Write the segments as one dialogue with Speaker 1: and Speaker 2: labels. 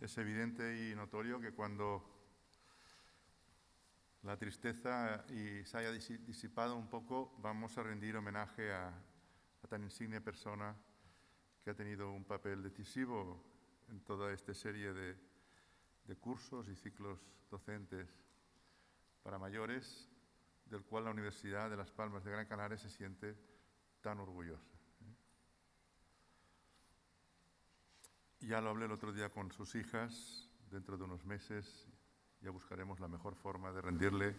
Speaker 1: Es evidente y notorio que cuando la tristeza se haya disipado un poco, vamos a rendir homenaje a tan insigne persona que ha tenido un papel decisivo en toda esta serie de cursos y ciclos docentes para mayores, del cual la Universidad de Las Palmas de Gran Canaria se siente tan orgullosa. Ya lo hablé el otro día con sus hijas. Dentro de unos meses ya buscaremos la mejor forma de rendirle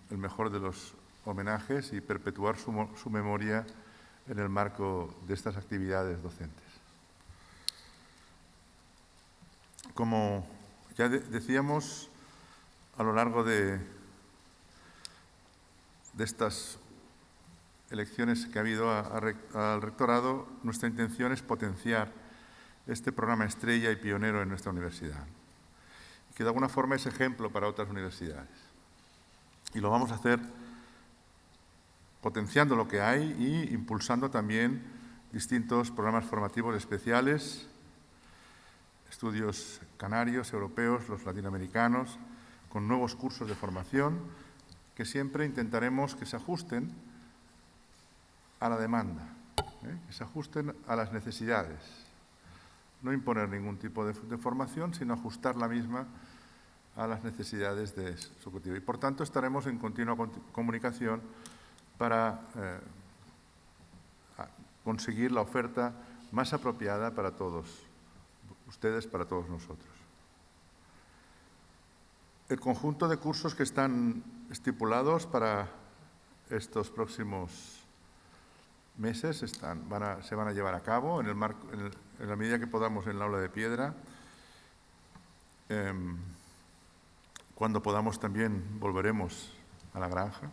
Speaker 1: el mejor de los homenajes y perpetuar su memoria en el marco de estas actividades docentes. Como ya decíamos, a lo largo de estas elecciones que ha habido al rectorado, nuestra intención es potenciar este programa estrella y pionero en nuestra universidad, que de alguna forma es ejemplo para otras universidades. Y lo vamos a hacer potenciando lo que hay y impulsando también distintos programas formativos especiales, estudios canarios, europeos, los latinoamericanos, con nuevos cursos de formación que siempre intentaremos que se ajusten a la demanda, que se ajusten a las necesidades. No imponer ningún tipo de formación, sino ajustar la misma a las necesidades de su objetivo. Y, por tanto, estaremos en continua comunicación para conseguir la oferta más apropiada para todos ustedes, para todos nosotros. El conjunto de cursos que están estipulados para estos próximos meses se van a llevar a cabo en la medida que podamos en la aula de piedra. Cuando podamos también volveremos a la granja,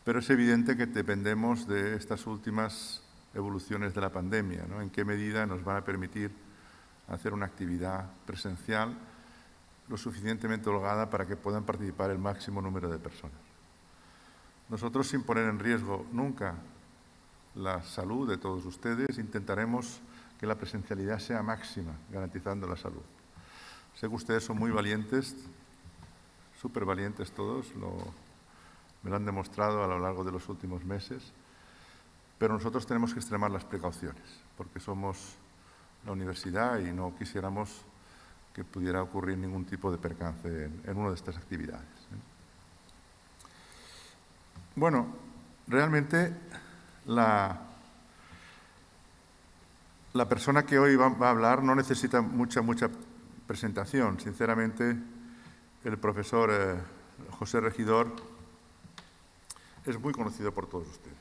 Speaker 1: pero es evidente que dependemos de estas últimas evoluciones de la pandemia, ¿no? En qué medida nos van a permitir hacer una actividad presencial lo suficientemente holgada para que puedan participar el máximo número de personas. Nosotros, sin poner en riesgo nunca la salud de todos ustedes, intentaremos que la presencialidad sea máxima, garantizando la salud. Sé que ustedes son muy valientes, súper valientes todos, me lo han demostrado a lo largo de los últimos meses, pero nosotros tenemos que extremar las precauciones, porque somos la universidad y no quisiéramos que pudiera ocurrir ningún tipo de percance en una de estas actividades. Bueno, realmente la persona que hoy va a hablar no necesita mucha presentación. Sinceramente, el profesor José Regidor es muy conocido por todos ustedes.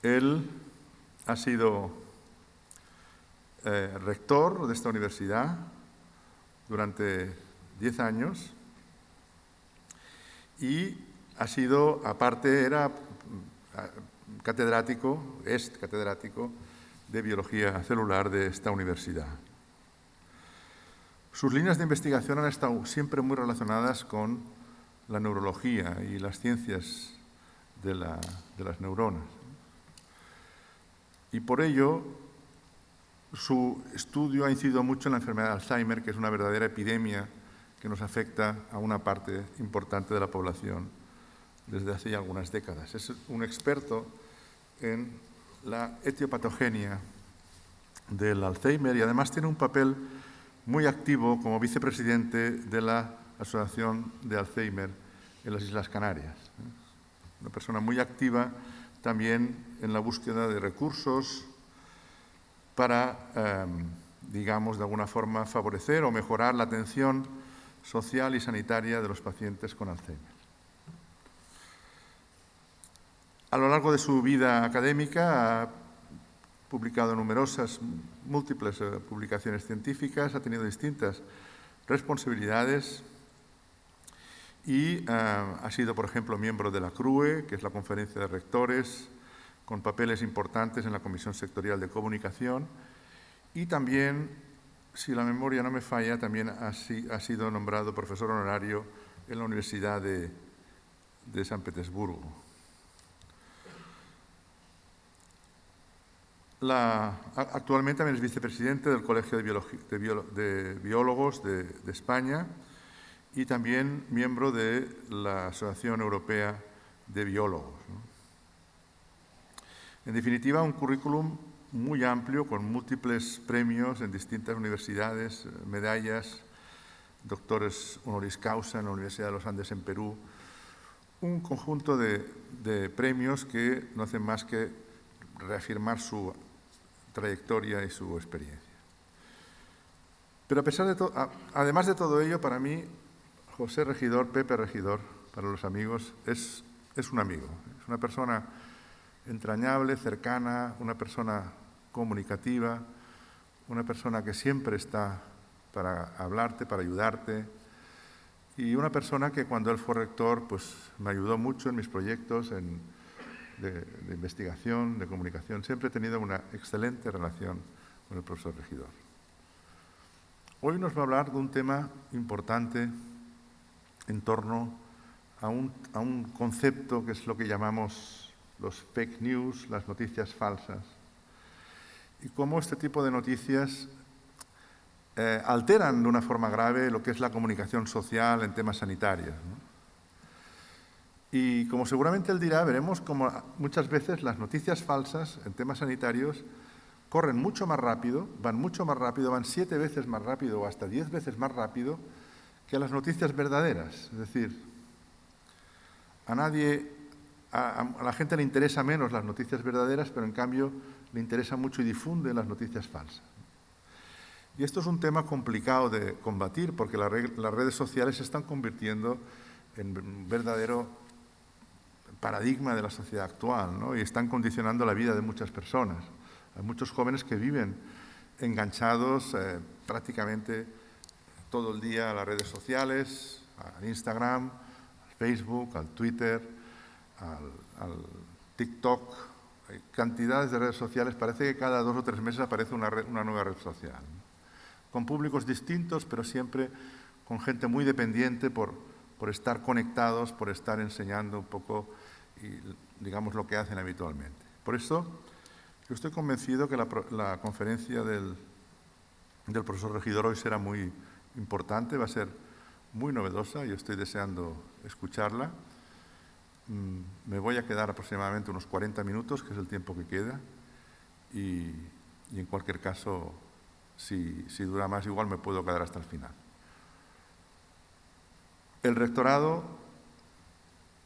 Speaker 1: Él ha sido rector de esta universidad durante 10 años y ha sido, aparte, era es catedrático de biología celular de esta universidad. Sus líneas de investigación han estado siempre muy relacionadas con la neurología y las ciencias de las neuronas. Y por ello, su estudio ha incidido mucho en la enfermedad de Alzheimer, que es una verdadera epidemia que nos afecta a una parte importante de la población desde hace ya algunas décadas. Es un experto en la etiopatogenia del Alzheimer y además tiene un papel muy activo como vicepresidente de la Asociación de Alzheimer en las Islas Canarias. Una persona muy activa también en la búsqueda de recursos para, digamos, de alguna forma favorecer o mejorar la atención social y sanitaria de los pacientes con Alzheimer. A lo largo de su vida académica ha publicado múltiples publicaciones científicas, ha tenido distintas responsabilidades y ha sido, por ejemplo, miembro de la CRUE, que es la Conferencia de Rectores, con papeles importantes en la Comisión Sectorial de Comunicación y también, si la memoria no me falla, también ha sido nombrado profesor honorario en la Universidad de San Petersburgo. Actualmente también es vicepresidente del Colegio de Biólogos de España y también miembro de la Asociación Europea de Biólogos, ¿no? En definitiva, un currículum muy amplio, con múltiples premios en distintas universidades, medallas, doctores honoris causa en la Universidad de los Andes en Perú, un conjunto de premios que no hacen más que reafirmar su trayectoria y su experiencia. Pero a pesar de todo, además de todo ello, para mí, José Regidor, Pepe Regidor, para los amigos, es un amigo, es una persona entrañable, cercana, una persona comunicativa, una persona que siempre está para hablarte, para ayudarte, y una persona que cuando él fue rector pues me ayudó mucho en mis proyectos de investigación, de comunicación. Siempre he tenido una excelente relación con el profesor Regidor. Hoy nos va a hablar de un tema importante en torno a un concepto que es lo que llamamos los fake news, las noticias falsas, y cómo este tipo de noticias alteran de una forma grave lo que es la comunicación social en temas sanitarios, ¿no? Y como seguramente él dirá, veremos cómo muchas veces las noticias falsas en temas sanitarios corren mucho más rápido, van 7 veces más rápido o hasta 10 veces más rápido que las noticias verdaderas. Es decir, a la gente le interesa menos las noticias verdaderas, pero en cambio le interesa mucho y difunde las noticias falsas. Y esto es un tema complicado de combatir porque las redes sociales se están convirtiendo en un verdadero paradigma de la sociedad actual, ¿no? Y están condicionando la vida de muchas personas. Hay muchos jóvenes que viven enganchados prácticamente todo el día a las redes sociales, al Instagram, al Facebook, al Twitter, al TikTok. Hay cantidades de redes sociales, parece que cada 2 o 3 meses aparece una nueva red social, ¿no? Con públicos distintos, pero siempre con gente muy dependiente por estar conectados, por estar enseñando un poco, digamos, lo que hacen habitualmente. Por eso, yo estoy convencido que la conferencia del profesor Regidor hoy será muy importante, va a ser muy novedosa, yo estoy deseando escucharla. Me voy a quedar aproximadamente unos 40 minutos, que es el tiempo que queda, y en cualquier caso, si dura más, igual me puedo quedar hasta el final. El rectorado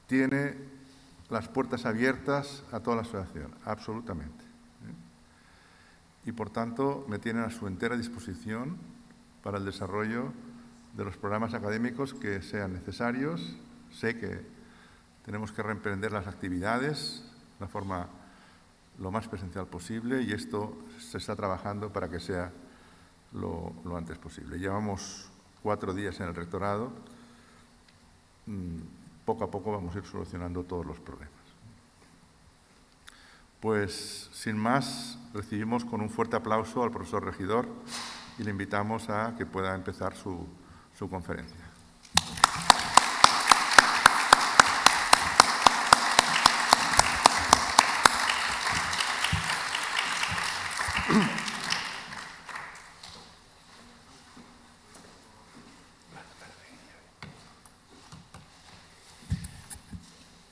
Speaker 1: tiene las puertas abiertas a toda la asociación, absolutamente, ¿eh? Y por tanto me tienen a su entera disposición para el desarrollo de los programas académicos que sean necesarios. Sé que tenemos que reemprender las actividades de la forma lo más presencial posible y esto se está trabajando para que sea lo antes posible. Llevamos 4 días en el rectorado. Poco a poco vamos a ir solucionando todos los problemas. Pues, sin más, recibimos con un fuerte aplauso al profesor Regidor y le invitamos a que pueda empezar su conferencia.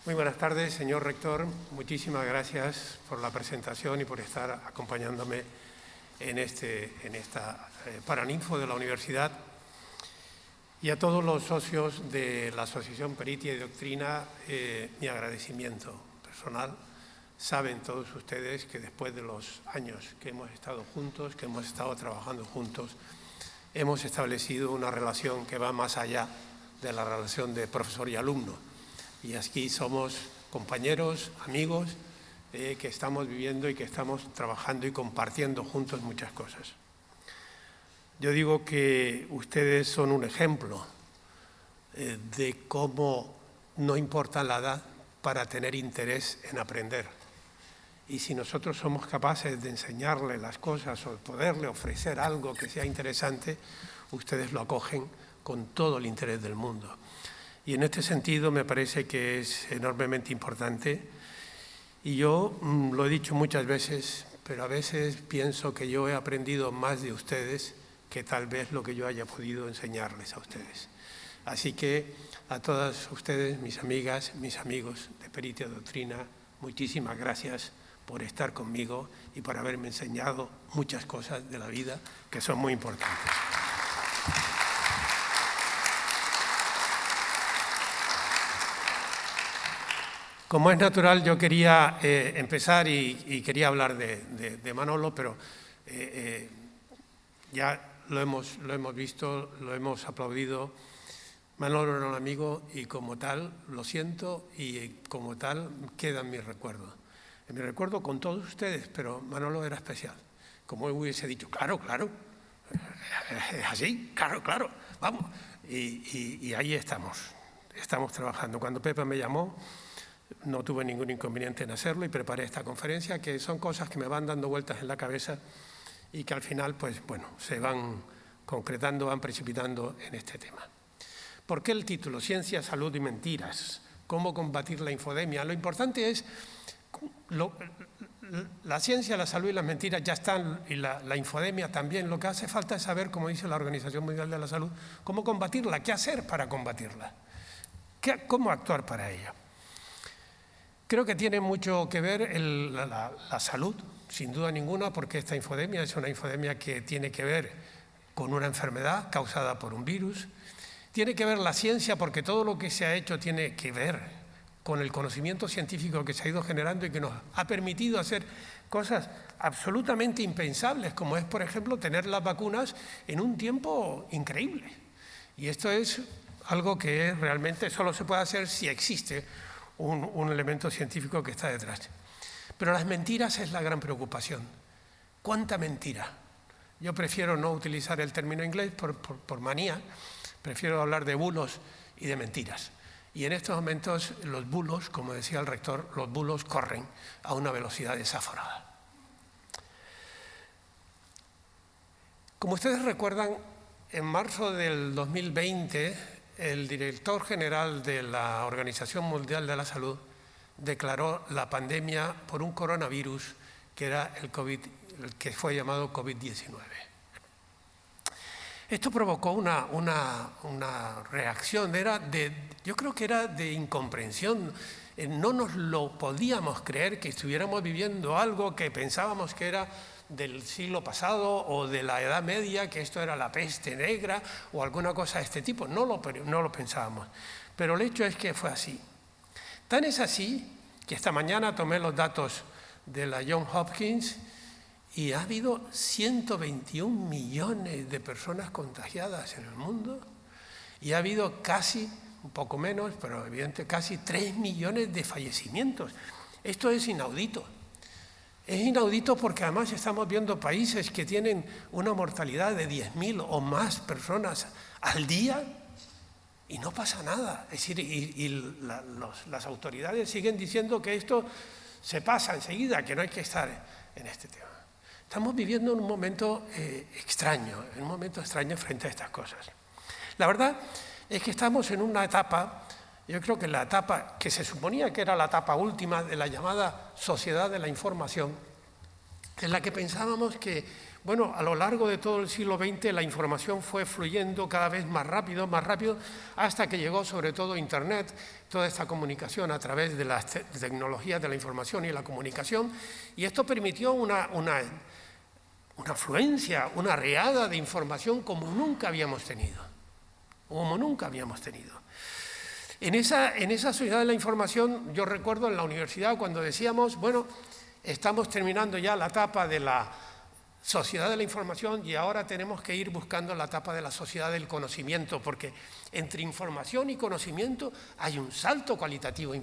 Speaker 2: Muy buenas tardes, señor rector. Muchísimas gracias por la presentación y por estar acompañándome en esta Paraninfo de la universidad. Y a todos los socios de la Asociación Peritia y Doctrina, mi agradecimiento personal. Saben todos ustedes que después de los años que hemos estado juntos, que hemos estado trabajando juntos, hemos establecido una relación que va más allá de la relación de profesor y alumno. Y aquí somos compañeros, amigos, que estamos viviendo y que estamos trabajando y compartiendo juntos muchas cosas. Yo digo que ustedes son un ejemplo de cómo no importa la edad para tener interés en aprender. Y si nosotros somos capaces de enseñarle las cosas o poderle ofrecer algo que sea interesante, ustedes lo acogen con todo el interés del mundo. Y en este sentido me parece que es enormemente importante. Y yo lo he dicho muchas veces, pero a veces pienso que yo he aprendido más de ustedes que tal vez lo que yo haya podido enseñarles a ustedes. Así que a todas ustedes, mis amigas, mis amigos de Peritia Doctrina, muchísimas gracias por estar conmigo y por haberme enseñado muchas cosas de la vida que son muy importantes. Como es natural, yo quería empezar y quería hablar de Manolo, pero ya lo hemos visto, lo hemos aplaudido. Manolo era un amigo y como tal, lo siento, y como tal queda en mi recuerdo. En mi recuerdo con todos ustedes, pero Manolo era especial. Como él hubiese dicho, claro, es así, claro, vamos. Y ahí estamos trabajando. Cuando Pepe me llamó, no tuve ningún inconveniente en hacerlo y preparé esta conferencia, que son cosas que me van dando vueltas en la cabeza y que al final, pues bueno, se van concretando, van precipitando en este tema. ¿Por qué el título? Ciencia, salud y mentiras. ¿Cómo combatir la infodemia? Lo importante es, la ciencia, la salud y las mentiras ya están, y la infodemia también. Lo que hace falta es saber, como dice la Organización Mundial de la Salud, cómo combatirla, qué hacer para combatirla, cómo actuar para ello. Creo que tiene mucho que ver la salud, sin duda ninguna, porque esta infodemia es una infodemia que tiene que ver con una enfermedad causada por un virus. Tiene que ver la ciencia, porque todo lo que se ha hecho tiene que ver con el conocimiento científico que se ha ido generando y que nos ha permitido hacer cosas absolutamente impensables, como es, por ejemplo, tener las vacunas en un tiempo increíble. Y esto es algo que realmente solo se puede hacer si existe un elemento científico que está detrás. Pero las mentiras es la gran preocupación. ¿Cuánta mentira? Yo prefiero no utilizar el término inglés por manía, prefiero hablar de bulos y de mentiras. Y en estos momentos los bulos, como decía el rector, los bulos corren a una velocidad desaforada. Como ustedes recuerdan, en marzo del 2020, el director general de la Organización Mundial de la Salud declaró la pandemia por un coronavirus que era el que fue llamado COVID-19. Esto provocó una reacción, yo creo que era de incomprensión. No nos lo podíamos creer que estuviéramos viviendo algo que pensábamos que era del siglo pasado o de la Edad Media, que esto era la peste negra o alguna cosa de este tipo. No lo pensábamos. Pero el hecho es que fue así. Tan es así que esta mañana tomé los datos de la Johns Hopkins y ha habido 121 millones de personas contagiadas en el mundo y ha habido casi, un poco menos, pero evidentemente casi 3 millones de fallecimientos. Esto es inaudito. Es inaudito porque además estamos viendo países que tienen una mortalidad de 10.000 o más personas al día y no pasa nada. Es decir, las autoridades siguen diciendo que esto se pasa enseguida, que no hay que estar en este tema. Estamos viviendo un momento extraño frente a estas cosas. La verdad es que estamos en una etapa, yo creo que la etapa que se suponía que era la etapa última de la llamada sociedad de la información, en la que pensábamos que, bueno, a lo largo de todo el siglo XX la información fue fluyendo cada vez más rápido, hasta que llegó sobre todo Internet, toda esta comunicación a través de las tecnologías de la información y la comunicación, y esto permitió una afluencia, una riada de información como nunca habíamos tenido. En esa sociedad de la información, yo recuerdo en la universidad cuando decíamos, bueno, estamos terminando ya la etapa de la sociedad de la información y ahora tenemos que ir buscando la etapa de la sociedad del conocimiento, porque entre información y conocimiento hay un salto cualitativo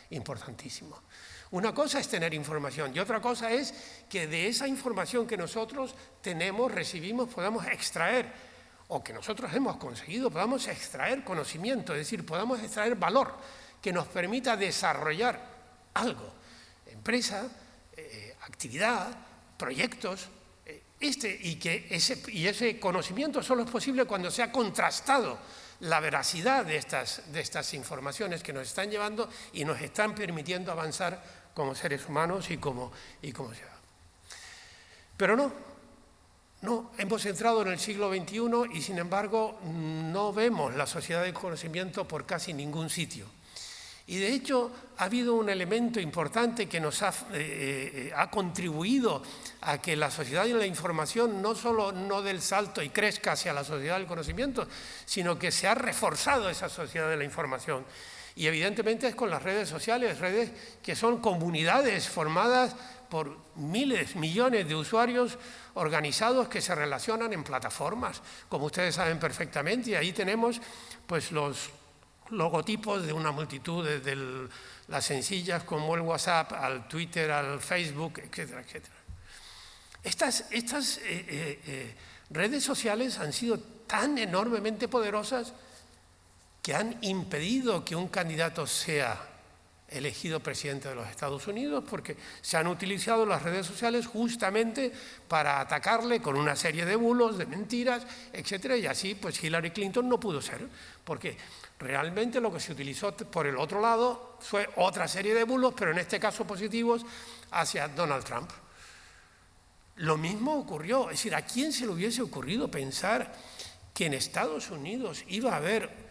Speaker 2: importantísimo. Una cosa es tener información y otra cosa es que de esa información que nosotros tenemos, recibimos, podamos extraer, o que nosotros hemos conseguido, podamos extraer conocimiento, es decir, podamos extraer valor que nos permita desarrollar algo, empresa, actividad, proyectos, y ese conocimiento solo es posible cuando se ha contrastado la veracidad de estas informaciones que nos están llevando y nos están permitiendo avanzar como seres humanos y como ciudadanos. Pero no, hemos entrado en el siglo XXI y sin embargo no vemos la sociedad del conocimiento por casi ningún sitio. Y de hecho ha habido un elemento importante que nos ha contribuido a que la sociedad de la información no solo no dé el salto y crezca hacia la sociedad del conocimiento, sino que se ha reforzado esa sociedad de la información. Y evidentemente es con las redes sociales, redes que son comunidades formadas por miles, millones de usuarios organizados que se relacionan en plataformas, como ustedes saben perfectamente, y ahí tenemos pues los logotipos de una multitud, desde las sencillas como el WhatsApp, al Twitter, al Facebook, etcétera, etcétera. Estas redes sociales han sido tan enormemente poderosas que han impedido que un candidato sea elegido presidente de los Estados Unidos, porque se han utilizado las redes sociales justamente para atacarle con una serie de bulos, de mentiras, etcétera, y así pues Hillary Clinton no pudo ser, porque realmente lo que se utilizó por el otro lado fue otra serie de bulos, pero en este caso positivos, hacia Donald Trump. Lo mismo ocurrió, es decir, ¿a quién se le hubiese ocurrido pensar que en Estados Unidos iba a haber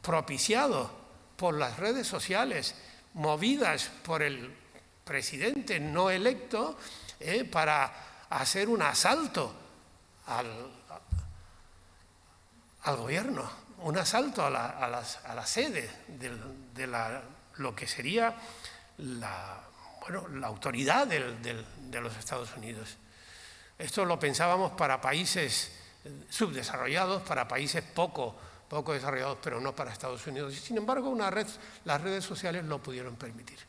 Speaker 2: propiciado por las redes sociales, movidas por el presidente no electo, para hacer un asalto al gobierno, un asalto a la sede de lo que sería la autoridad de los Estados Unidos? Esto lo pensábamos para países subdesarrollados, para países poco desarrollados, pero no para Estados Unidos. Y sin embargo, las redes sociales lo pudieron permitir.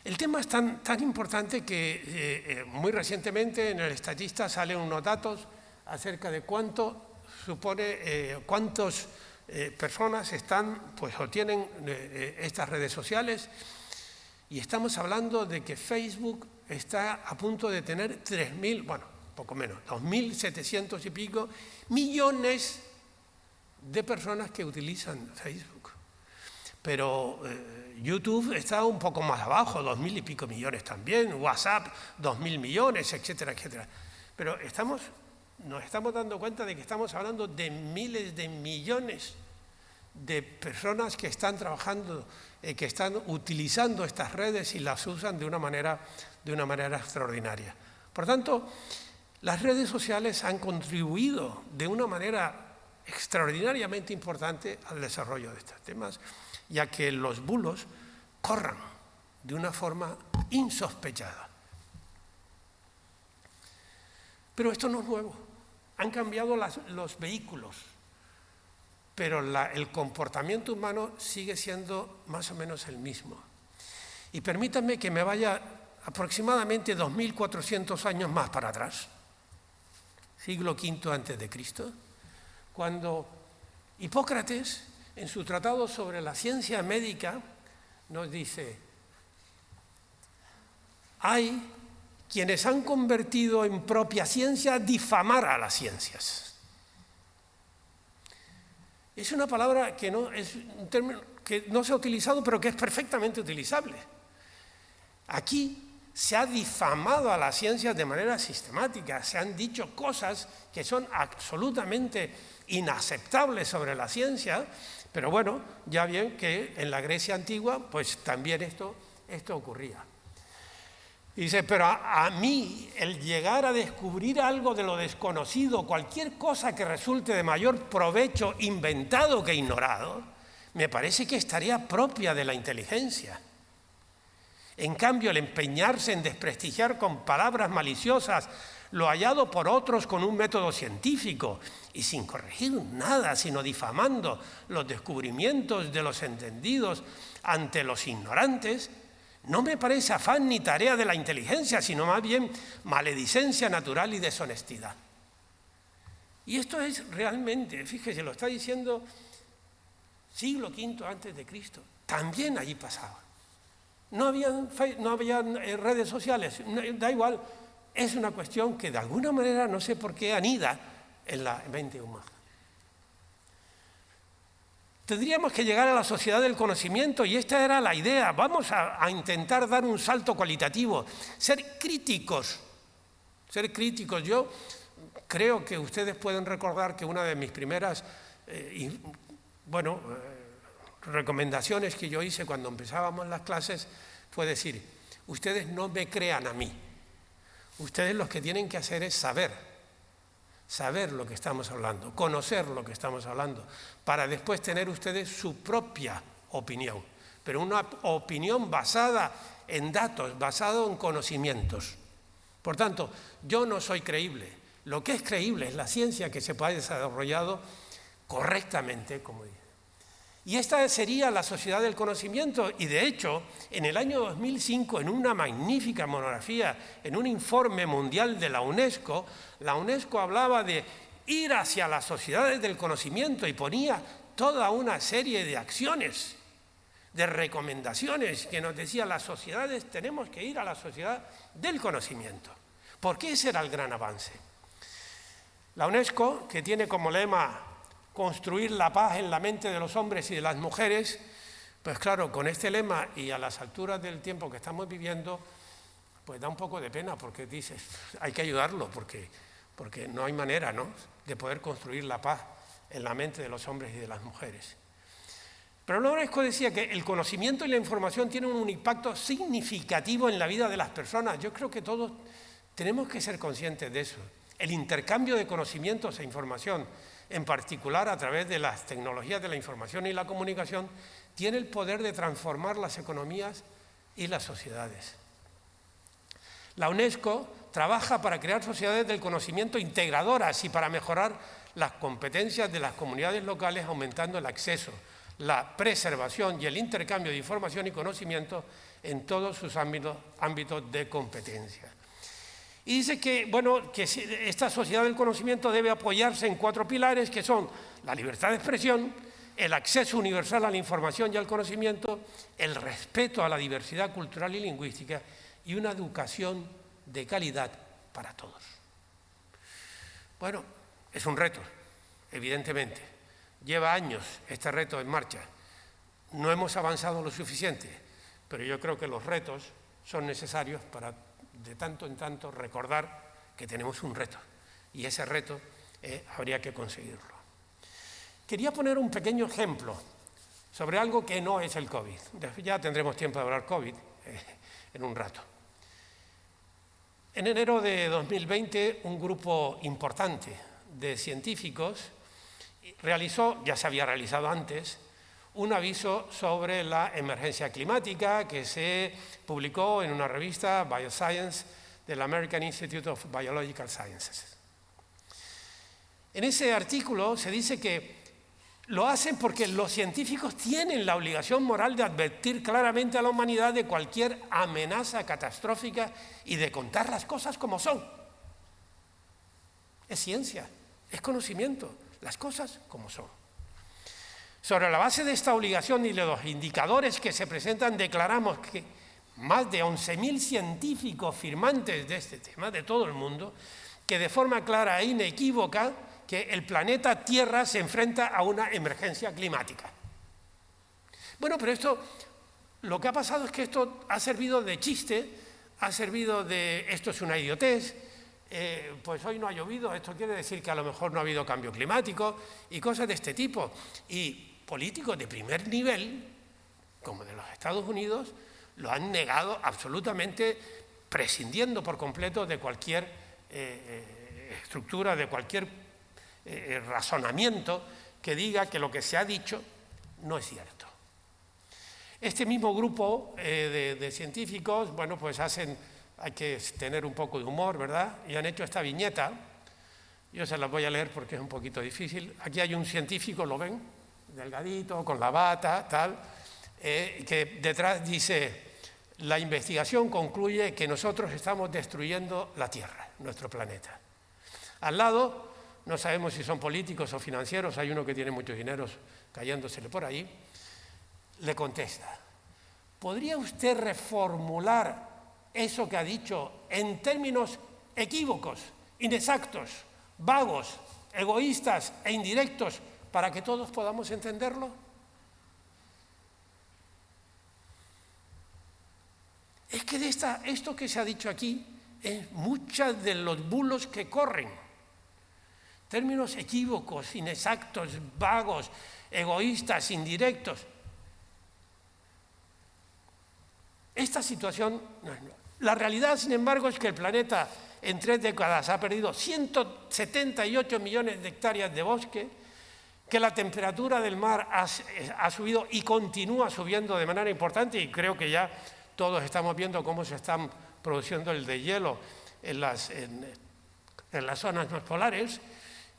Speaker 2: El tema es tan importante que muy recientemente en el Estatista salen unos datos acerca de cuántas personas están o tienen estas redes sociales, y estamos hablando de que Facebook está a punto de tener 2.700 y pico millones de personas que utilizan Facebook. Pero YouTube está un poco más abajo, 2.000 y pico millones también, WhatsApp 2.000 millones, etcétera, etcétera. Pero nos estamos dando cuenta de que estamos hablando de miles de millones de personas que están trabajando, que están utilizando estas redes y las usan de una manera extraordinaria. Por tanto, las redes sociales han contribuido de una manera extraordinariamente importante al desarrollo de estos temas, ya que los bulos corran de una forma insospechada. Pero esto no es nuevo. Han cambiado los vehículos, pero el comportamiento humano sigue siendo más o menos el mismo. Y permítanme que me vaya aproximadamente 2.400 años más para atrás, siglo V a.C., cuando Hipócrates, en su tratado sobre la ciencia médica, nos dice: hay quienes han convertido en propia ciencia difamar a las ciencias. Es una palabra que es un término que no se ha utilizado, pero que es perfectamente utilizable. Aquí se ha difamado a la ciencia de manera sistemática, se han dicho cosas que son absolutamente inaceptables sobre la ciencia, pero bueno, ya bien que en la Grecia antigua pues también esto ocurría. Y dice, pero a mí el llegar a descubrir algo de lo desconocido, cualquier cosa que resulte de mayor provecho inventado que ignorado, me parece que estaría propia de la inteligencia. En cambio, el empeñarse en desprestigiar con palabras maliciosas lo hallado por otros con un método científico y sin corregir nada, sino difamando los descubrimientos de los entendidos ante los ignorantes, no me parece afán ni tarea de la inteligencia, sino más bien maledicencia natural y deshonestidad. Y esto es realmente, fíjese, lo está diciendo siglo V a.C., también allí pasaba. No había redes sociales, da igual, es una cuestión que de alguna manera no sé por qué anida en la mente humana. Tendríamos que llegar a la sociedad del conocimiento y esta era la idea. Vamos a intentar dar un salto cualitativo, ser críticos. Ser críticos. Yo creo que ustedes pueden recordar que una de mis primeras recomendaciones que yo hice cuando empezábamos las clases fue decir, ustedes no me crean a mí. Ustedes lo que tienen que hacer es saber lo que estamos hablando, conocer lo que estamos hablando, para después tener ustedes su propia opinión, pero una opinión basada en datos, basada en conocimientos. Por tanto, yo no soy creíble. Lo que es creíble es la ciencia que se ha desarrollado correctamente, como dice. Y esta sería la sociedad del conocimiento, y de hecho, en el año 2005, en una magnífica monografía, en un informe mundial de la UNESCO hablaba de ir hacia las sociedades del conocimiento y ponía toda una serie de acciones, de recomendaciones que nos decía las sociedades, tenemos que ir a la sociedad del conocimiento. ¿Por qué ese era el gran avance? La UNESCO, que tiene como lema construir la paz en la mente de los hombres y de las mujeres, pues claro, con este lema y a las alturas del tiempo que estamos viviendo, pues da un poco de pena porque dices, hay que ayudarlo porque no hay manera, ¿no?, de poder construir la paz en la mente de los hombres y de las mujeres. Pero la UNESCO decía que el conocimiento y la información tienen un impacto significativo en la vida de las personas. Yo creo que todos tenemos que ser conscientes de eso. El intercambio de conocimientos e información, en particular a través de las tecnologías de la información y la comunicación, tiene el poder de transformar las economías y las sociedades. La UNESCO trabaja para crear sociedades del conocimiento integradoras y para mejorar las competencias de las comunidades locales, aumentando el acceso, la preservación y el intercambio de información y conocimiento en todos sus ámbitos de competencia. Y dice que esta sociedad del conocimiento debe apoyarse en 4 pilares que son la libertad de expresión, el acceso universal a la información y al conocimiento, el respeto a la diversidad cultural y lingüística y una educación de calidad para todos. Bueno, es un reto, evidentemente. Lleva años este reto en marcha. No hemos avanzado lo suficiente, pero yo creo que los retos son necesarios para de tanto en tanto recordar que tenemos un reto y ese reto habría que conseguirlo. Quería poner un pequeño ejemplo sobre algo que no es el COVID. Ya tendremos tiempo de hablar COVID en un rato. En enero de 2020 un grupo importante de científicos realizó, ya se había realizado antes, un aviso sobre la emergencia climática que se publicó en una revista, Bioscience, del American Institute of Biological Sciences. En ese artículo se dice que lo hacen porque los científicos tienen la obligación moral de advertir claramente a la humanidad de cualquier amenaza catastrófica y de contar las cosas como son. Es ciencia, es conocimiento, las cosas como son. Sobre la base de esta obligación y de los indicadores que se presentan, declaramos que más de 11.000 científicos firmantes de este tema, de todo el mundo, que de forma clara e inequívoca que el planeta Tierra se enfrenta a una emergencia climática. Bueno, pero lo que ha pasado es que esto ha servido de chiste, ha servido de esto es una idiotez, pues hoy no ha llovido, esto quiere decir que a lo mejor no ha habido cambio climático y cosas de este tipo. Y políticos de primer nivel, como de los Estados Unidos, lo han negado absolutamente, prescindiendo por completo de cualquier estructura, de cualquier razonamiento que diga que lo que se ha dicho no es cierto. Este mismo grupo de científicos, bueno, pues hay que tener un poco de humor, ¿verdad? Y han hecho esta viñeta. Yo se las voy a leer porque es un poquito difícil. Aquí hay un científico, ¿lo ven? Delgadito, con la bata, tal, que detrás dice, la investigación concluye que nosotros estamos destruyendo la Tierra, nuestro planeta. Al lado, no sabemos si son políticos o financieros, hay uno que tiene muchos dineros cayéndosele por ahí, le contesta, ¿podría usted reformular eso que ha dicho en términos equívocos, inexactos, vagos, egoístas e indirectos para que todos podamos entenderlo? es que de esto que se ha dicho aquí es muchos de los bulos que corren. Términos equívocos, inexactos, vagos, egoístas, indirectos. Esta situación, la realidad, sin embargo, es que el planeta en 3 décadas ha perdido 178 millones de hectáreas de bosque, que la temperatura del mar ha subido y continúa subiendo de manera importante, y creo que ya todos estamos viendo cómo se están produciendo el deshielo en las zonas más polares,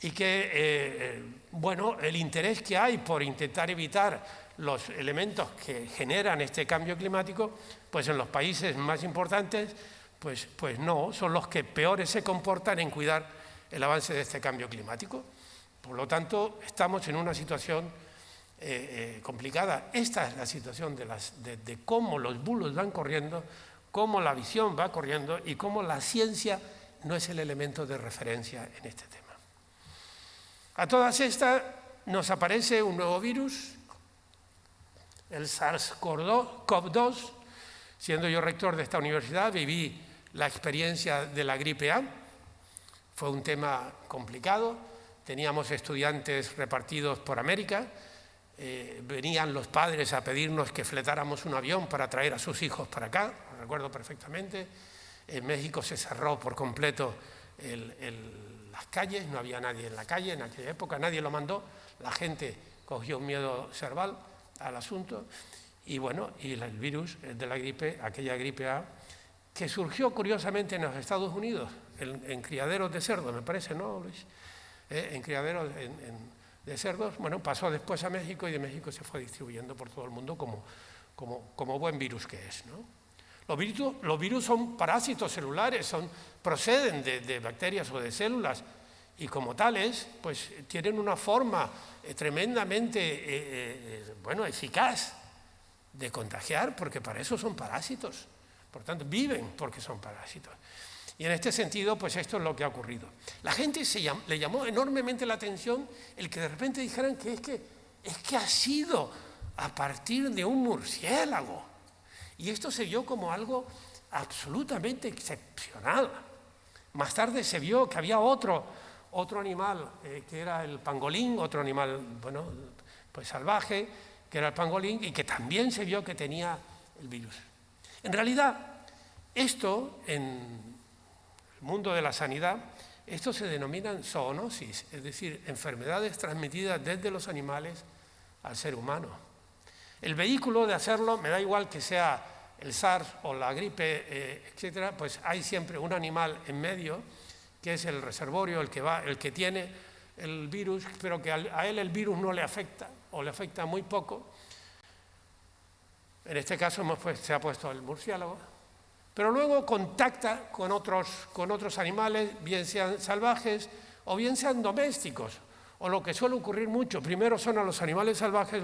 Speaker 2: y que, bueno, el interés que hay por intentar evitar los elementos que generan este cambio climático, pues en los países más importantes, pues no, son los que peores se comportan en cuidar el avance de este cambio climático. Por lo tanto, estamos en una situación complicada. Esta es la situación de cómo los bulos van corriendo, cómo la visión va corriendo y cómo la ciencia no es el elemento de referencia en este tema. A todas estas nos aparece un nuevo virus, el SARS-CoV-2. Siendo yo rector de esta universidad, viví la experiencia de la gripe A. Fue un tema complicado. Teníamos estudiantes repartidos por América. Venían los padres a pedirnos que fletáramos un avión para traer a sus hijos para acá, lo recuerdo perfectamente. En México se cerró por completo las calles, no había nadie en la calle en aquella época, nadie lo mandó, la gente cogió un miedo cerval al asunto, y bueno, y el virus de la gripe, aquella gripe A, que surgió curiosamente en los Estados Unidos, en criaderos de cerdos, me parece, ¿no, Luis? En criaderos de cerdos, bueno, pasó después a México y de México se fue distribuyendo por todo el mundo como buen virus que es, ¿no? Los virus son parásitos celulares, proceden de bacterias o de células, y como tales, pues tienen una forma tremendamente eficaz de contagiar, porque para eso son parásitos. Por tanto, viven porque son parásitos. Y en este sentido, pues esto es lo que ha ocurrido. La gente le llamó enormemente la atención el que de repente dijeran que es que ha sido a partir de un murciélago. Y esto se vio como algo absolutamente excepcional. Más tarde se vio que había otro animal, que era el pangolín, otro animal, bueno, pues salvaje, que era el pangolín, y que también se vio que tenía el virus. En realidad, esto, en el mundo de la sanidad, esto se denominan zoonosis, es decir, enfermedades transmitidas desde los animales al ser humano. El vehículo de hacerlo, me da igual que sea el SARS o la gripe, etcétera, pues hay siempre un animal en medio, que es el reservorio, el que tiene el virus, pero que a él el virus no le afecta, o le afecta muy poco. En este caso se ha puesto el murciélago, pero luego contacta con otros animales, bien sean salvajes o bien sean domésticos, o lo que suele ocurrir mucho, primero son a los animales salvajes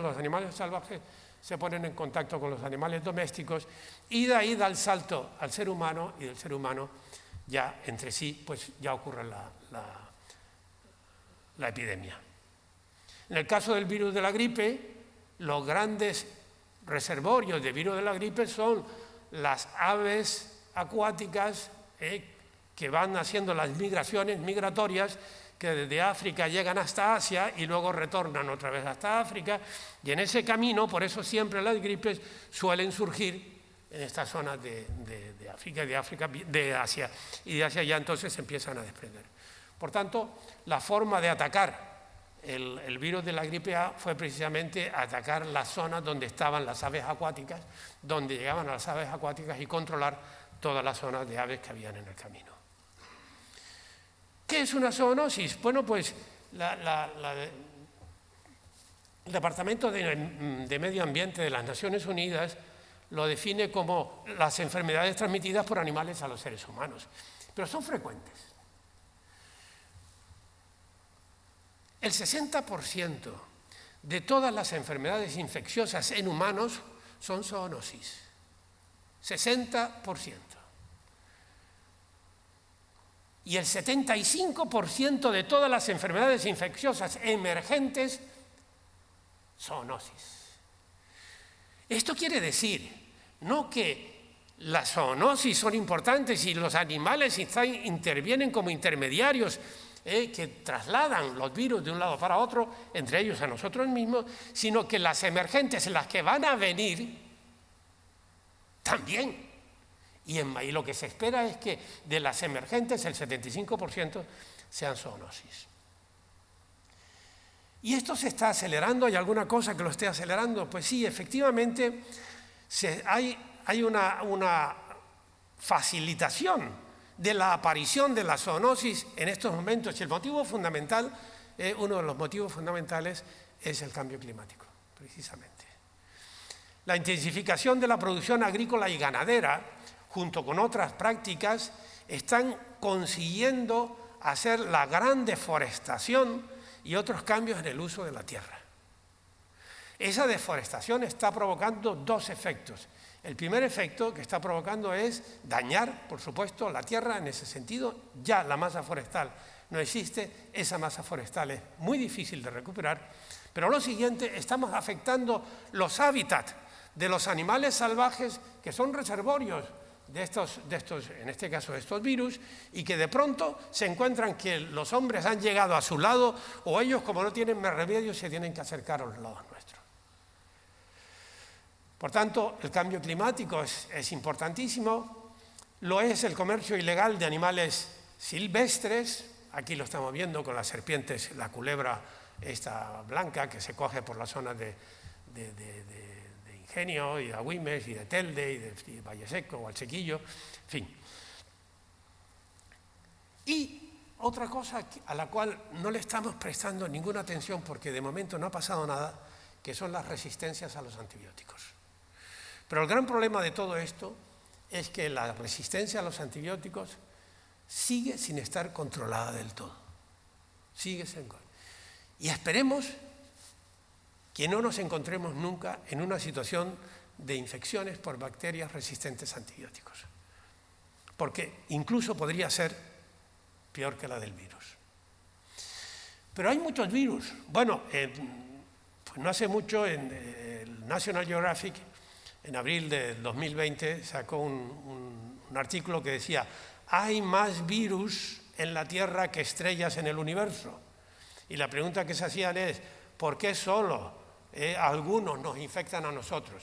Speaker 2: se ponen en contacto con los animales domésticos, y de ahí da el salto al ser humano, y del ser humano ya entre sí, pues ya ocurre la epidemia. En el caso del virus de la gripe, los grandes reservorios de virus de la gripe son las aves acuáticas que van haciendo las migraciones migratorias, que desde África llegan hasta Asia y luego retornan otra vez hasta África, y en ese camino, por eso siempre las gripes suelen surgir en estas zonas de África, de Asia, y de Asia ya entonces se empiezan a desprender. Por tanto, la forma de atacar el virus de la gripe A fue precisamente atacar las zonas donde estaban las aves acuáticas, donde llegaban a las aves acuáticas, y controlar todas las zonas de aves que habían en el camino. ¿Qué es una zoonosis? Bueno, pues el Departamento de Medio Ambiente de las Naciones Unidas lo define como las enfermedades transmitidas por animales a los seres humanos, pero son frecuentes. El 60% de todas las enfermedades infecciosas en humanos son zoonosis. 60%. Y el 75% de todas las enfermedades infecciosas emergentes, zoonosis. Esto quiere decir, no que Las zoonosis son importantes y los animales intervienen como intermediarios que trasladan los virus de un lado para otro, entre ellos a nosotros mismos, sino que las emergentes, las que van a venir, también. Y lo que se espera es que de las emergentes el 75% sean zoonosis. ¿Y esto se está acelerando? ¿Hay alguna cosa que lo esté acelerando? Pues sí, efectivamente hay una facilitación de la aparición de la zoonosis en estos momentos. Y el motivo fundamental, uno de los motivos fundamentales, es el cambio climático, precisamente. La intensificación de la producción agrícola y ganadera, junto con otras prácticas, están consiguiendo hacer la gran deforestación y otros cambios en el uso de la tierra. Esa deforestación está provocando dos efectos. El primer efecto que está provocando es dañar, por supuesto, la tierra. En ese sentido, ya la masa forestal no existe, esa masa forestal es muy difícil de recuperar. Pero lo siguiente, estamos afectando los hábitats de los animales salvajes que son reservorios de estos, en este caso de estos virus, y que de pronto se encuentran que los hombres han llegado a su lado, o ellos, como no tienen más remedio, se tienen que acercar a los lados nuestros. Por tanto, el cambio climático es importantísimo, lo es el comercio ilegal de animales silvestres. Aquí lo estamos viendo con las serpientes, la culebra esta blanca que se coge por las zonas de Ingenio y de Agüimes y de Telde y de Valle Seco o Alsequillo, en fin. Y otra cosa a la cual no le estamos prestando ninguna atención porque de momento no ha pasado nada, que son las resistencias a los antibióticos. Pero el gran problema de todo esto es que la resistencia a los antibióticos sigue sin estar controlada del todo. Sigue sin control. Y esperemos que no nos encontremos nunca en una situación de infecciones por bacterias resistentes a antibióticos, porque incluso podría ser peor que la del virus. Pero hay muchos virus. Bueno, pues no hace mucho en el National Geographic, en abril del 2020, sacó un artículo que decía: hay más virus en la Tierra que estrellas en el universo. Y la pregunta que se hacían es: ¿por qué solo algunos nos infectan a nosotros?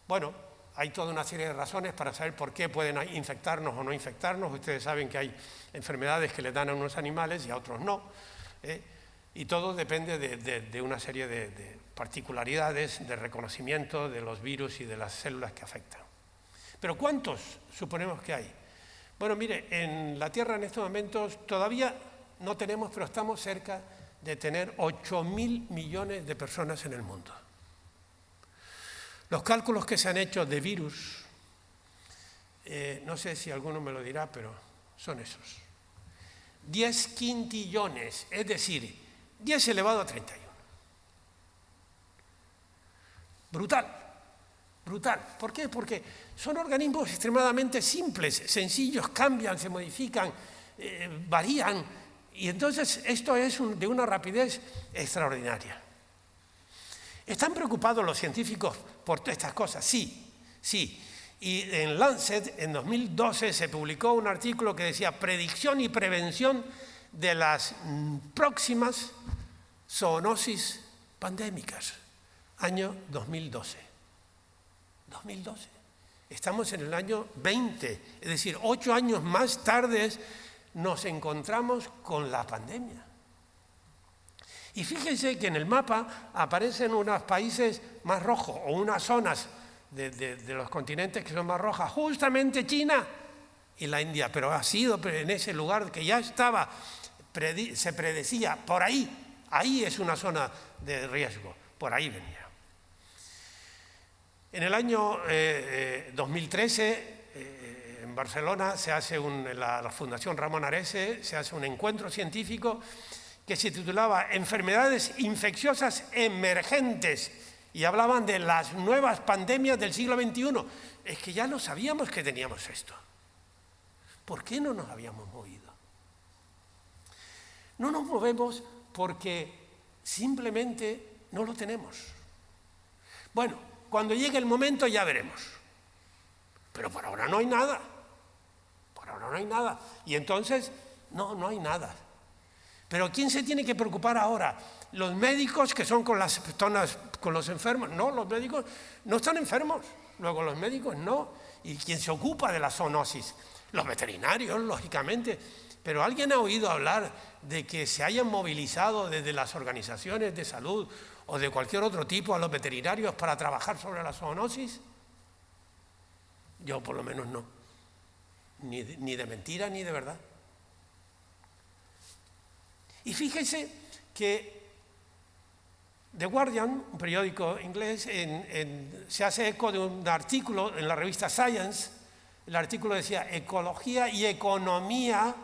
Speaker 2: Bueno, hay toda una serie de razones para saber por qué pueden infectarnos o no infectarnos. Ustedes saben que hay enfermedades que le dan a unos animales y a otros no. Y todo depende de una serie de particularidades de reconocimiento de los virus y de las células que afectan. Pero ¿cuántos suponemos que hay? Bueno, mire, en la Tierra en estos momentos todavía no tenemos, pero estamos cerca de tener 8.000 millones de personas en el mundo. Los cálculos que se han hecho de virus, no sé si alguno me lo dirá, pero son esos. 10 quintillones, es decir, 10 elevado a 31. Brutal, brutal. ¿Por qué? Porque son organismos extremadamente simples, sencillos, cambian, se modifican, varían. Y entonces esto es de una rapidez extraordinaria. ¿Están preocupados los científicos por todas estas cosas? Sí, sí. Y en Lancet, en 2012, se publicó un artículo que decía: predicción y prevención de las próximas zoonosis pandémicas. Año 2012. 2012. Estamos en el año 20, es decir, 8 años más tarde nos encontramos con la pandemia. Y fíjense que en el mapa aparecen unos países más rojos o unas zonas de los continentes que son más rojas, justamente China y la India, pero ha sido en ese lugar que ya estaba, se predecía, por ahí es una zona de riesgo, por ahí venía. En el año 2013, en Barcelona, se hace la Fundación Ramón Arese, se hace un encuentro científico que se titulaba Enfermedades infecciosas emergentes, y hablaban de las nuevas pandemias del siglo XXI. Es que ya lo sabíamos que teníamos esto. ¿Por qué no nos habíamos movido? No nos movemos porque simplemente no lo tenemos. Bueno, cuando llegue el momento ya veremos. Pero por ahora no hay nada. Por ahora no hay nada. Y entonces, no hay nada. Pero ¿quién se tiene que preocupar ahora? ¿Los médicos que son con las personas, con los enfermos? No, los médicos no están enfermos. Luego los médicos no. ¿Y quién se ocupa de la zoonosis? Los veterinarios, lógicamente. Pero ¿alguien ha oído hablar de que se hayan movilizado desde las organizaciones de salud o de cualquier otro tipo a los veterinarios para trabajar sobre la zoonosis? Yo por lo menos no. Ni de mentira ni de verdad. Y fíjese que The Guardian, un periódico inglés, se hace eco de un artículo en la revista Science. El artículo decía ecología y economía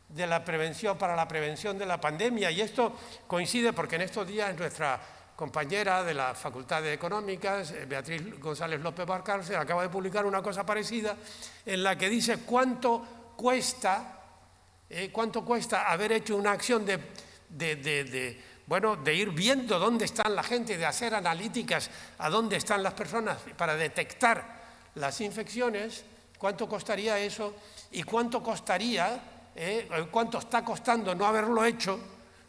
Speaker 2: de la prevención para la prevención de la pandemia. Y esto coincide porque en estos días nuestra compañera de la Facultad de Económicas, Beatriz González López Valcárcel, acaba de publicar una cosa parecida en la que dice cuánto cuesta haber hecho una acción de ir viendo dónde están la gente, de hacer analíticas a dónde están las personas para detectar las infecciones, cuánto costaría eso y cuánto está costando no haberlo hecho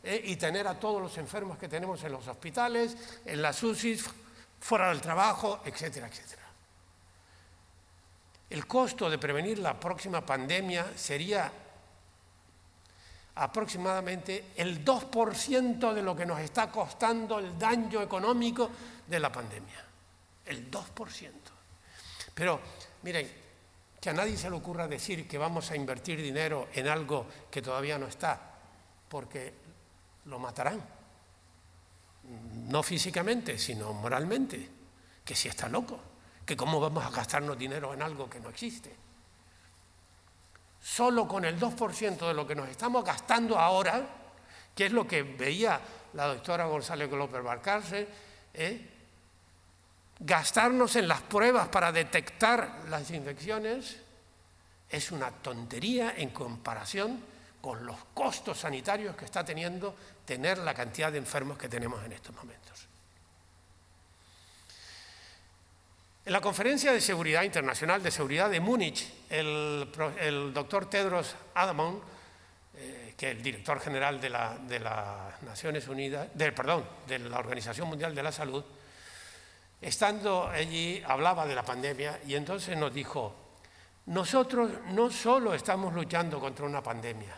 Speaker 2: y tener a todos los enfermos que tenemos en los hospitales, en las UCIs, fuera del trabajo, etcétera, etcétera. El costo de prevenir la próxima pandemia sería aproximadamente el 2% de lo que nos está costando el daño económico de la pandemia. El 2%. Pero, miren, que a nadie se le ocurra decir que vamos a invertir dinero en algo que todavía no está, porque lo matarán. No físicamente, sino moralmente. Que si está loco, que cómo vamos a gastarnos dinero en algo que no existe. Solo con el 2% de lo que nos estamos gastando ahora, que es lo que veía la doctora González López Valcárcel, gastarnos en las pruebas para detectar las infecciones es una tontería en comparación con los costos sanitarios que está teniendo tener la cantidad de enfermos que tenemos en estos momentos. En la Conferencia de Seguridad Internacional de Seguridad de Múnich, el doctor Tedros Adhanom, que es el director general de las Naciones Unidas, de la Organización Mundial de la Salud, estando allí hablaba de la pandemia y entonces nos dijo: nosotros no solo estamos luchando contra una pandemia,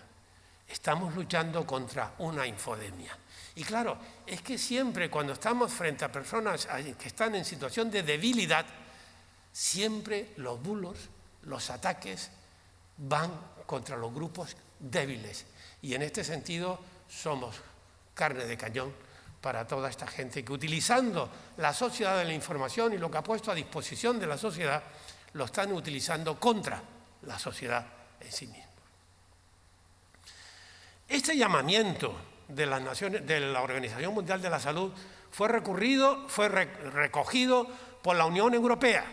Speaker 2: estamos luchando contra una infodemia. Y claro, es que siempre cuando estamos frente a personas que están en situación de debilidad, siempre los bulos, los ataques van contra los grupos débiles. Y en este sentido somos carne de cañón para toda esta gente que, utilizando la sociedad de la información y lo que ha puesto a disposición de la sociedad, lo están utilizando contra la sociedad en sí misma. Este llamamiento de las naciones, de la Organización Mundial de la Salud, fue recogido por la Unión Europea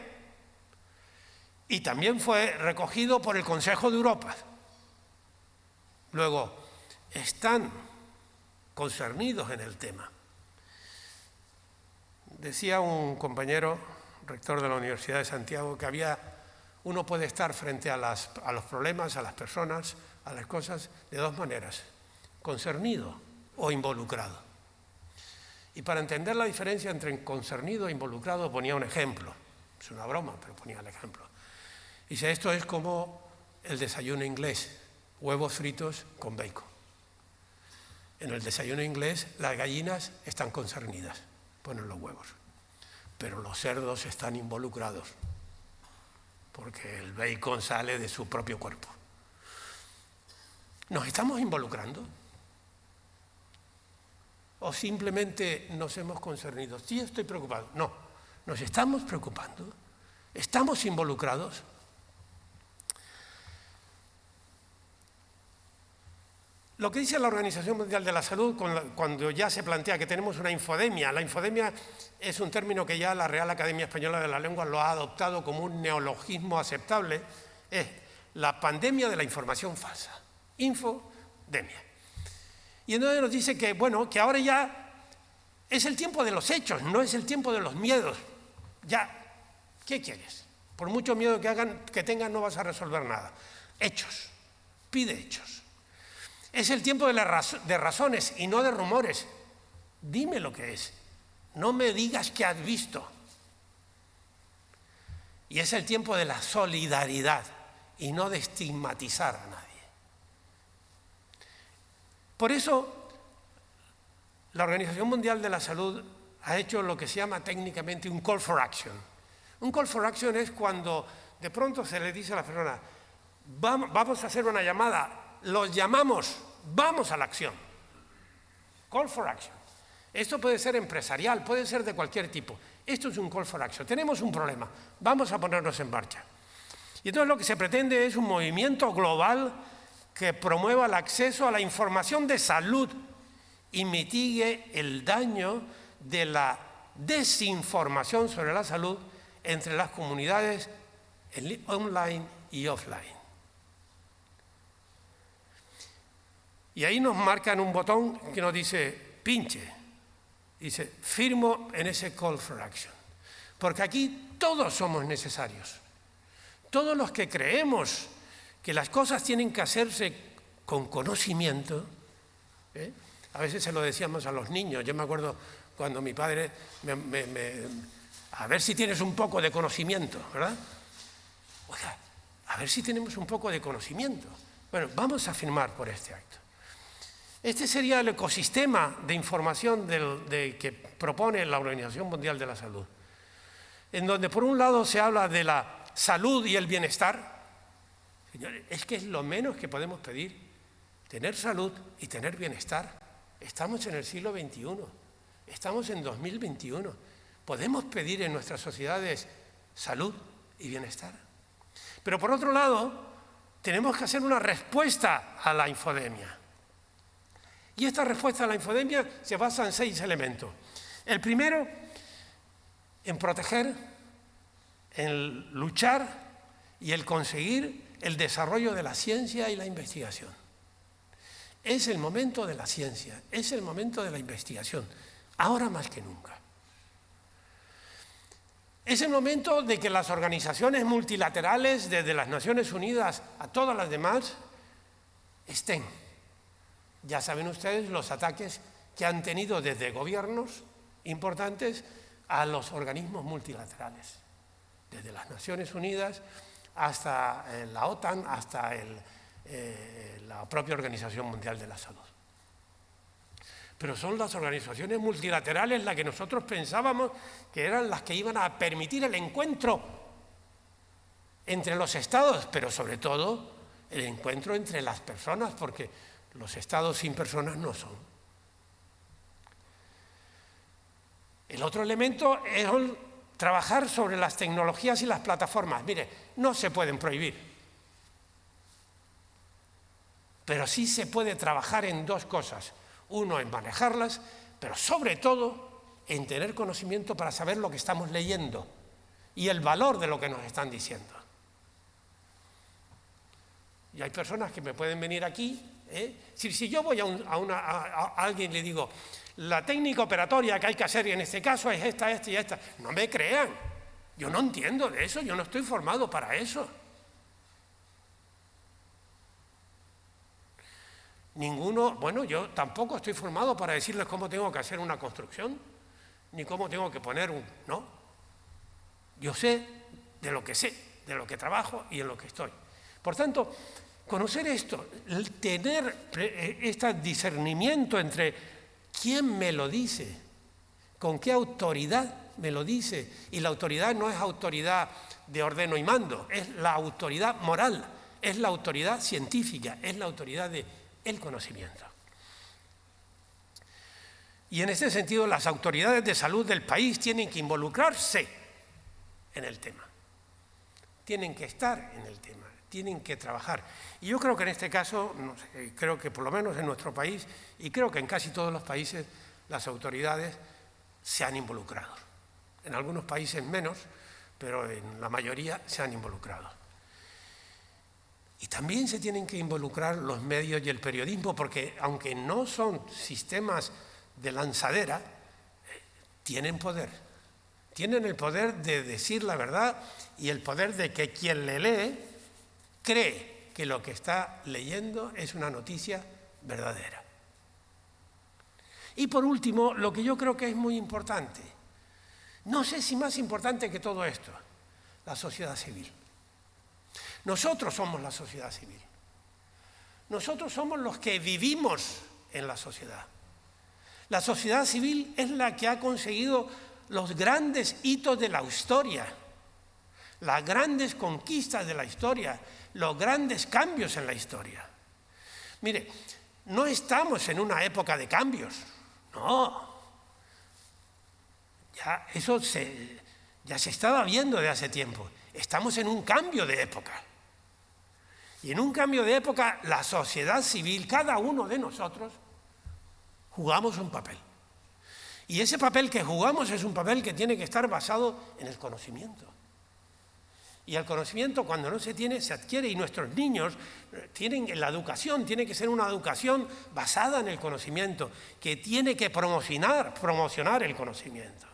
Speaker 2: y también fue recogido por el Consejo de Europa. Luego, están concernidos en el tema. Decía un compañero, rector de la Universidad de Santiago, que uno puede estar frente a los problemas, a las personas, a las cosas, de dos maneras: concernido o involucrado. Y para entender la diferencia entre concernido e involucrado ponía un ejemplo. Es una broma, pero ponía el ejemplo. Dice, esto es como el desayuno inglés: huevos fritos con bacon. En el desayuno inglés las gallinas están concernidas, ponen los huevos, pero los cerdos están involucrados porque el bacon sale de su propio cuerpo. ¿Nos estamos involucrando? ¿O simplemente nos hemos concernido? Sí, estoy preocupado. No, nos estamos preocupando. ¿Estamos involucrados? Lo que dice la Organización Mundial de la Salud cuando ya se plantea que tenemos una infodemia, la infodemia es un término que ya la Real Academia Española de la Lengua lo ha adoptado como un neologismo aceptable, es la pandemia de la información falsa, infodemia. Y entonces nos dice que, bueno, que ahora ya es el tiempo de los hechos, no es el tiempo de los miedos. Ya, ¿qué quieres? Por mucho miedo que tengan, no vas a resolver nada. Hechos. Pide hechos. Es el tiempo de razones y no de rumores. Dime lo que es. No me digas que has visto. Y es el tiempo de la solidaridad y no de estigmatizar a nadie. Por eso, la Organización Mundial de la Salud ha hecho lo que se llama técnicamente un call for action. Un call for action es cuando de pronto se le dice a la persona, vamos a hacer una llamada, los llamamos, vamos a la acción. Call for action. Esto puede ser empresarial, puede ser de cualquier tipo. Esto es un call for action. Tenemos un problema, vamos a ponernos en marcha. Y entonces lo que se pretende es un movimiento global que promueva el acceso a la información de salud y mitigue el daño de la desinformación sobre la salud entre las comunidades online y offline. Y ahí nos marcan un botón que nos dice, pinche. Dice, firmo en ese call for action. Porque aquí todos somos necesarios. Todos los que creemos que las cosas tienen que hacerse con conocimiento, a veces se lo decíamos a los niños. Yo me acuerdo cuando mi padre, a ver si tienes un poco de conocimiento, ¿verdad? Oiga, a ver si tenemos un poco de conocimiento. Bueno, vamos a firmar por este acto. Este sería el ecosistema de información que propone la Organización Mundial de la Salud, en donde por un lado se habla de la salud y el bienestar. Señores, es que es lo menos que podemos pedir, tener salud y tener bienestar. Estamos en el siglo XXI, estamos en 2021. ¿Podemos pedir en nuestras sociedades salud y bienestar? Pero por otro lado, tenemos que hacer una respuesta a la infodemia. Y esta respuesta a la infodemia se basa en 6 elementos. El primero, en proteger, en luchar y el conseguir el desarrollo de la ciencia y la investigación. Es el momento de la ciencia, es el momento de la investigación, ahora más que nunca. Es el momento de que las organizaciones multilaterales, desde las Naciones Unidas a todas las demás, estén. Ya saben ustedes los ataques que han tenido desde gobiernos importantes a los organismos multilaterales, desde las Naciones Unidas hasta la OTAN, hasta la propia Organización Mundial de la Salud. Pero son las organizaciones multilaterales las que nosotros pensábamos que eran las que iban a permitir el encuentro entre los estados, pero sobre todo el encuentro entre las personas, porque los estados sin personas no son. El otro elemento es trabajar sobre las tecnologías y las plataformas. Mire, no se pueden prohibir, pero sí se puede trabajar en 2 cosas. Uno, en manejarlas, pero sobre todo en tener conocimiento para saber lo que estamos leyendo y el valor de lo que nos están diciendo. Y hay personas que me pueden venir aquí, si yo voy a alguien y le digo, la técnica operatoria que hay que hacer en este caso es esta y esta, no me crean, yo no entiendo de eso, yo no estoy formado para eso. Bueno, yo tampoco estoy formado para decirles cómo tengo que hacer una construcción, ni cómo tengo que poner no. Yo sé, de lo que trabajo y en lo que estoy. Por tanto, conocer esto, tener este discernimiento entre quién me lo dice, con qué autoridad me lo dice, y la autoridad no es autoridad de ordeno y mando, es la autoridad moral, es la autoridad científica, es la autoridad del conocimiento. Y en este sentido, las autoridades de salud del país tienen que involucrarse en el tema, tienen que estar en el tema, tienen que trabajar. Y yo creo que en este caso, no sé, creo que por lo menos en nuestro país, y creo que en casi todos los países, las autoridades se han involucrado. En algunos países menos, pero en la mayoría se han involucrado. Y también se tienen que involucrar los medios y el periodismo, porque aunque no son sistemas de lanzadera, tienen poder. Tienen el poder de decir la verdad y el poder de que quien le lee cree que lo que está leyendo es una noticia verdadera. Y por último, lo que yo creo que es muy importante, no sé si más importante que todo esto, la sociedad civil. Nosotros somos la sociedad civil. Nosotros somos los que vivimos en la sociedad. La sociedad civil es la que ha conseguido los grandes hitos de la historia, las grandes conquistas de la historia, los grandes cambios en la historia. Mire, no estamos en una época de cambios, no. Ya se estaba viendo de hace tiempo. Estamos en un cambio de época. Y en un cambio de época, la sociedad civil, cada uno de nosotros, jugamos un papel. Y ese papel que jugamos es un papel que tiene que estar basado en el conocimiento. Y el conocimiento, cuando no se tiene, se adquiere, y nuestros niños tienen la educación, tiene que ser una educación basada en el conocimiento, que tiene que promocionar el conocimiento.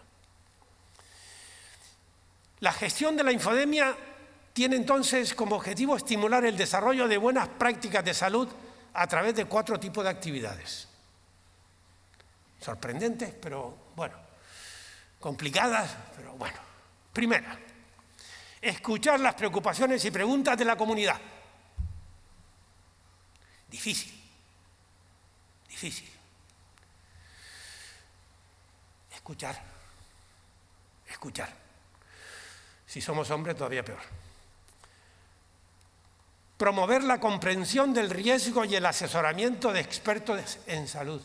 Speaker 2: La gestión de la infodemia tiene entonces como objetivo estimular el desarrollo de buenas prácticas de salud a través de 4 tipos de actividades. Sorprendentes, pero bueno, complicadas, pero bueno. Primera, escuchar las preocupaciones y preguntas de la comunidad. Difícil. Escuchar. Si somos hombres, todavía peor. Promover la comprensión del riesgo y el asesoramiento de expertos en salud.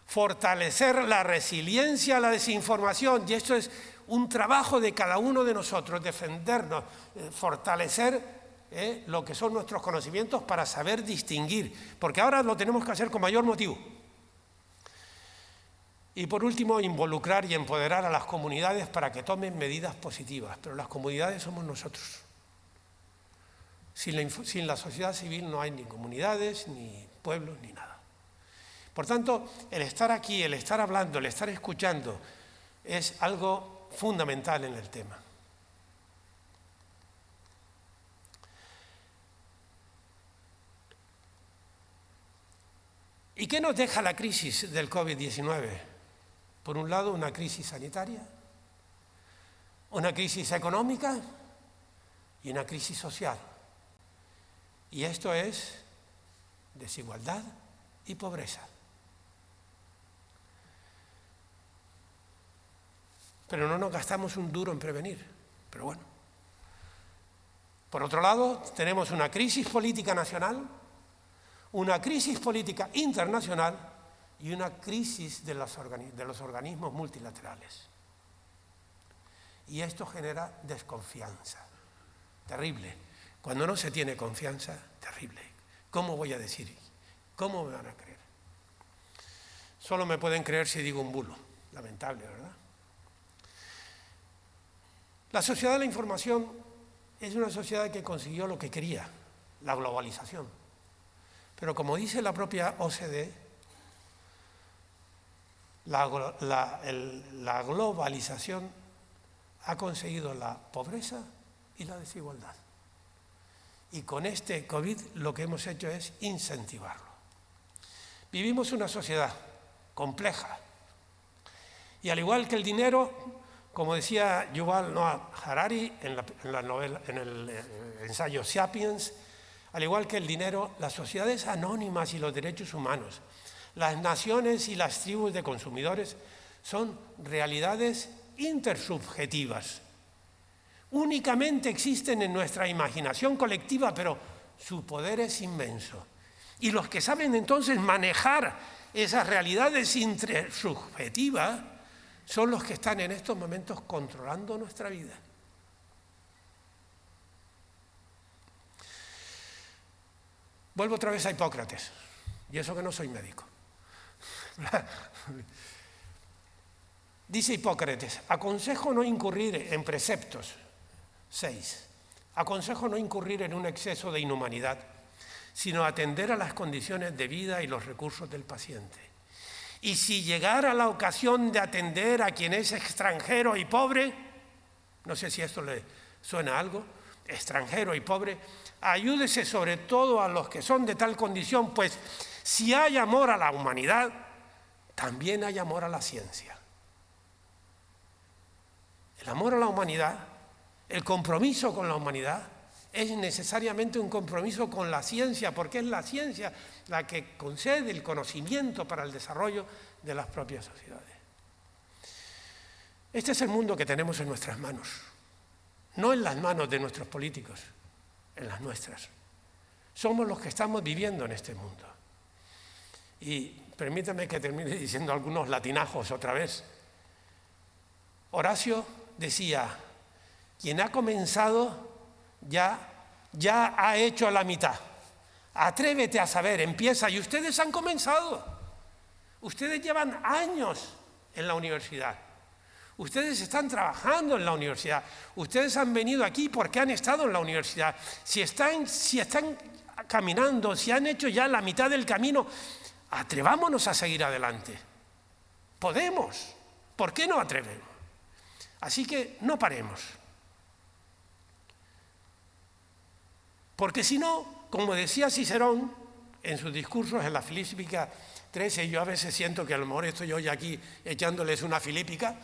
Speaker 2: Fortalecer la resiliencia a la desinformación, y esto es un trabajo de cada uno de nosotros, defendernos, fortalecer lo que son nuestros conocimientos para saber distinguir, porque ahora lo tenemos que hacer con mayor motivo. Y por último, involucrar y empoderar a las comunidades para que tomen medidas positivas, pero las comunidades somos nosotros. Sin la sociedad civil no hay ni comunidades, ni pueblos, ni nada. Por tanto, el estar aquí, el estar hablando, el estar escuchando, es algo fundamental en el tema. ¿Y qué nos deja la crisis del COVID-19? Por un lado, una crisis sanitaria, una crisis económica y una crisis social. Y esto es desigualdad y pobreza. Pero no nos gastamos un duro en prevenir, pero bueno. Por otro lado, tenemos una crisis política nacional, una crisis política internacional y una crisis de los organismos multilaterales. Y esto genera desconfianza, terrible. Cuando no se tiene confianza, terrible. ¿Cómo voy a decir? ¿Cómo me van a creer? Solo me pueden creer si digo un bulo. Lamentable, ¿verdad? La sociedad de la información es una sociedad que consiguió lo que quería, la globalización. Pero como dice la propia OCDE, la globalización ha conseguido la pobreza y la desigualdad. Y con este COVID lo que hemos hecho es incentivarlo. Vivimos una sociedad compleja. Y al igual que el dinero, como decía Yuval Noah Harari en el ensayo Sapiens, al igual que el dinero, las sociedades anónimas y los derechos humanos, las naciones y las tribus de consumidores son realidades intersubjetivas. Únicamente existen en nuestra imaginación colectiva, pero su poder es inmenso. Y los que saben entonces manejar esas realidades intersubjetivas son los que están en estos momentos controlando nuestra vida. Vuelvo otra vez a Hipócrates, y eso que no soy médico. Dice Hipócrates, aconsejo no incurrir en preceptos. 6. Aconsejo no incurrir en un exceso de inhumanidad, sino atender a las condiciones de vida y los recursos del paciente. Y si llegara la ocasión de atender a quien es extranjero y pobre, no sé si esto le suena a algo, extranjero y pobre, ayúdese sobre todo a los que son de tal condición, pues si hay amor a la humanidad, también hay amor a la ciencia. El amor a la humanidad, el compromiso con la humanidad, es necesariamente un compromiso con la ciencia, porque es la ciencia la que concede el conocimiento para el desarrollo de las propias sociedades. Este es el mundo que tenemos en nuestras manos, no en las manos de nuestros políticos, en las nuestras. Somos los que estamos viviendo en este mundo. Y permítame que termine diciendo algunos latinajos otra vez. Horacio decía, quien ha comenzado ya ha hecho la mitad. Atrévete a saber, empieza. Y ustedes han comenzado. Ustedes llevan años en la universidad. Ustedes están trabajando en la universidad. Ustedes han venido aquí porque han estado en la universidad. Si están caminando, si han hecho ya la mitad del camino, atrevámonos a seguir adelante. Podemos. ¿Por qué no atrevemos? Así que no paremos. Porque si no, como decía Cicerón en sus discursos en la Filípica 13, yo a veces siento que a lo mejor estoy hoy aquí echándoles una filípica,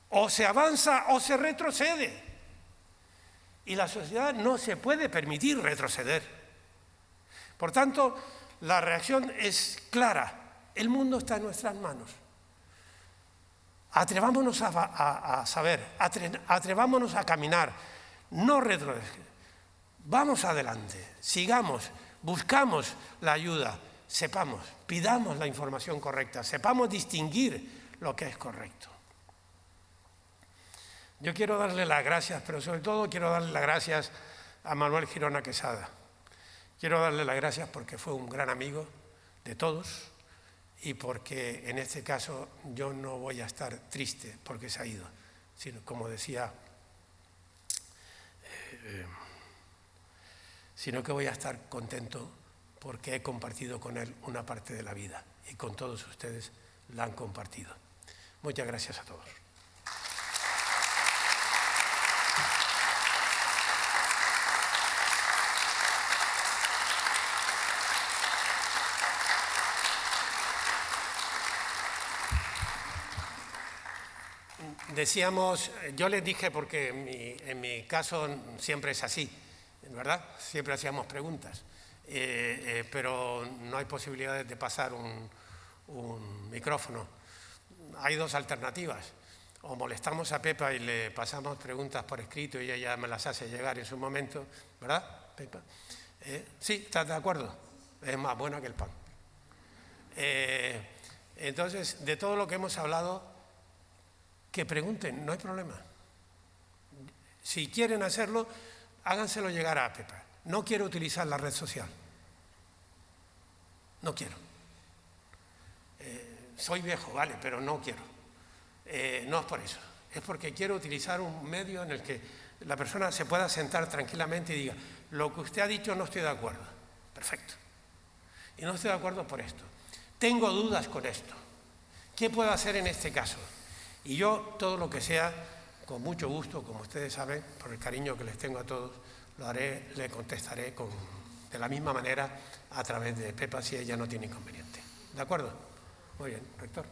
Speaker 2: o se avanza o se retrocede. Y la sociedad no se puede permitir retroceder. Por tanto, la reacción es clara. El mundo está en nuestras manos. Atrevámonos a saber, atrevámonos a caminar, no retroceder. Vamos adelante, sigamos, buscamos la ayuda, sepamos, pidamos la información correcta, sepamos distinguir lo que es correcto. Yo quiero darle las gracias, pero sobre todo quiero darle las gracias a Manuel Girona Quesada. Quiero darle las gracias porque fue un gran amigo de todos y porque en este caso yo no voy a estar triste porque se ha ido, sino como decía, sino que voy a estar contento porque he compartido con él una parte de la vida y con todos ustedes la han compartido. Muchas gracias a todos. Decíamos, yo les dije, porque en mi caso siempre es así, ¿verdad? Siempre hacíamos preguntas, pero no hay posibilidades de pasar un micrófono. Hay dos alternativas. O molestamos a Pepa y le pasamos preguntas por escrito y ella me las hace llegar en su momento, ¿verdad, Pepa? Sí, ¿estás de acuerdo? Es más buena que el pan. Entonces, de todo lo que hemos hablado, que pregunten, no hay problema. Si quieren hacerlo, háganselo llegar a Pepa. No quiero utilizar la red social. No quiero. Soy viejo, vale, pero no quiero. No es por eso. Es porque quiero utilizar un medio en el que la persona se pueda sentar tranquilamente y diga, lo que usted ha dicho no estoy de acuerdo. Perfecto. Y no estoy de acuerdo por esto. Tengo dudas con esto. ¿Qué puedo hacer en este caso? Y yo, todo lo que sea, con mucho gusto, como ustedes saben, por el cariño que les tengo a todos, lo haré, le contestaré de la misma manera a través de Pepa si ella no tiene inconveniente. ¿De acuerdo? Muy bien, rector.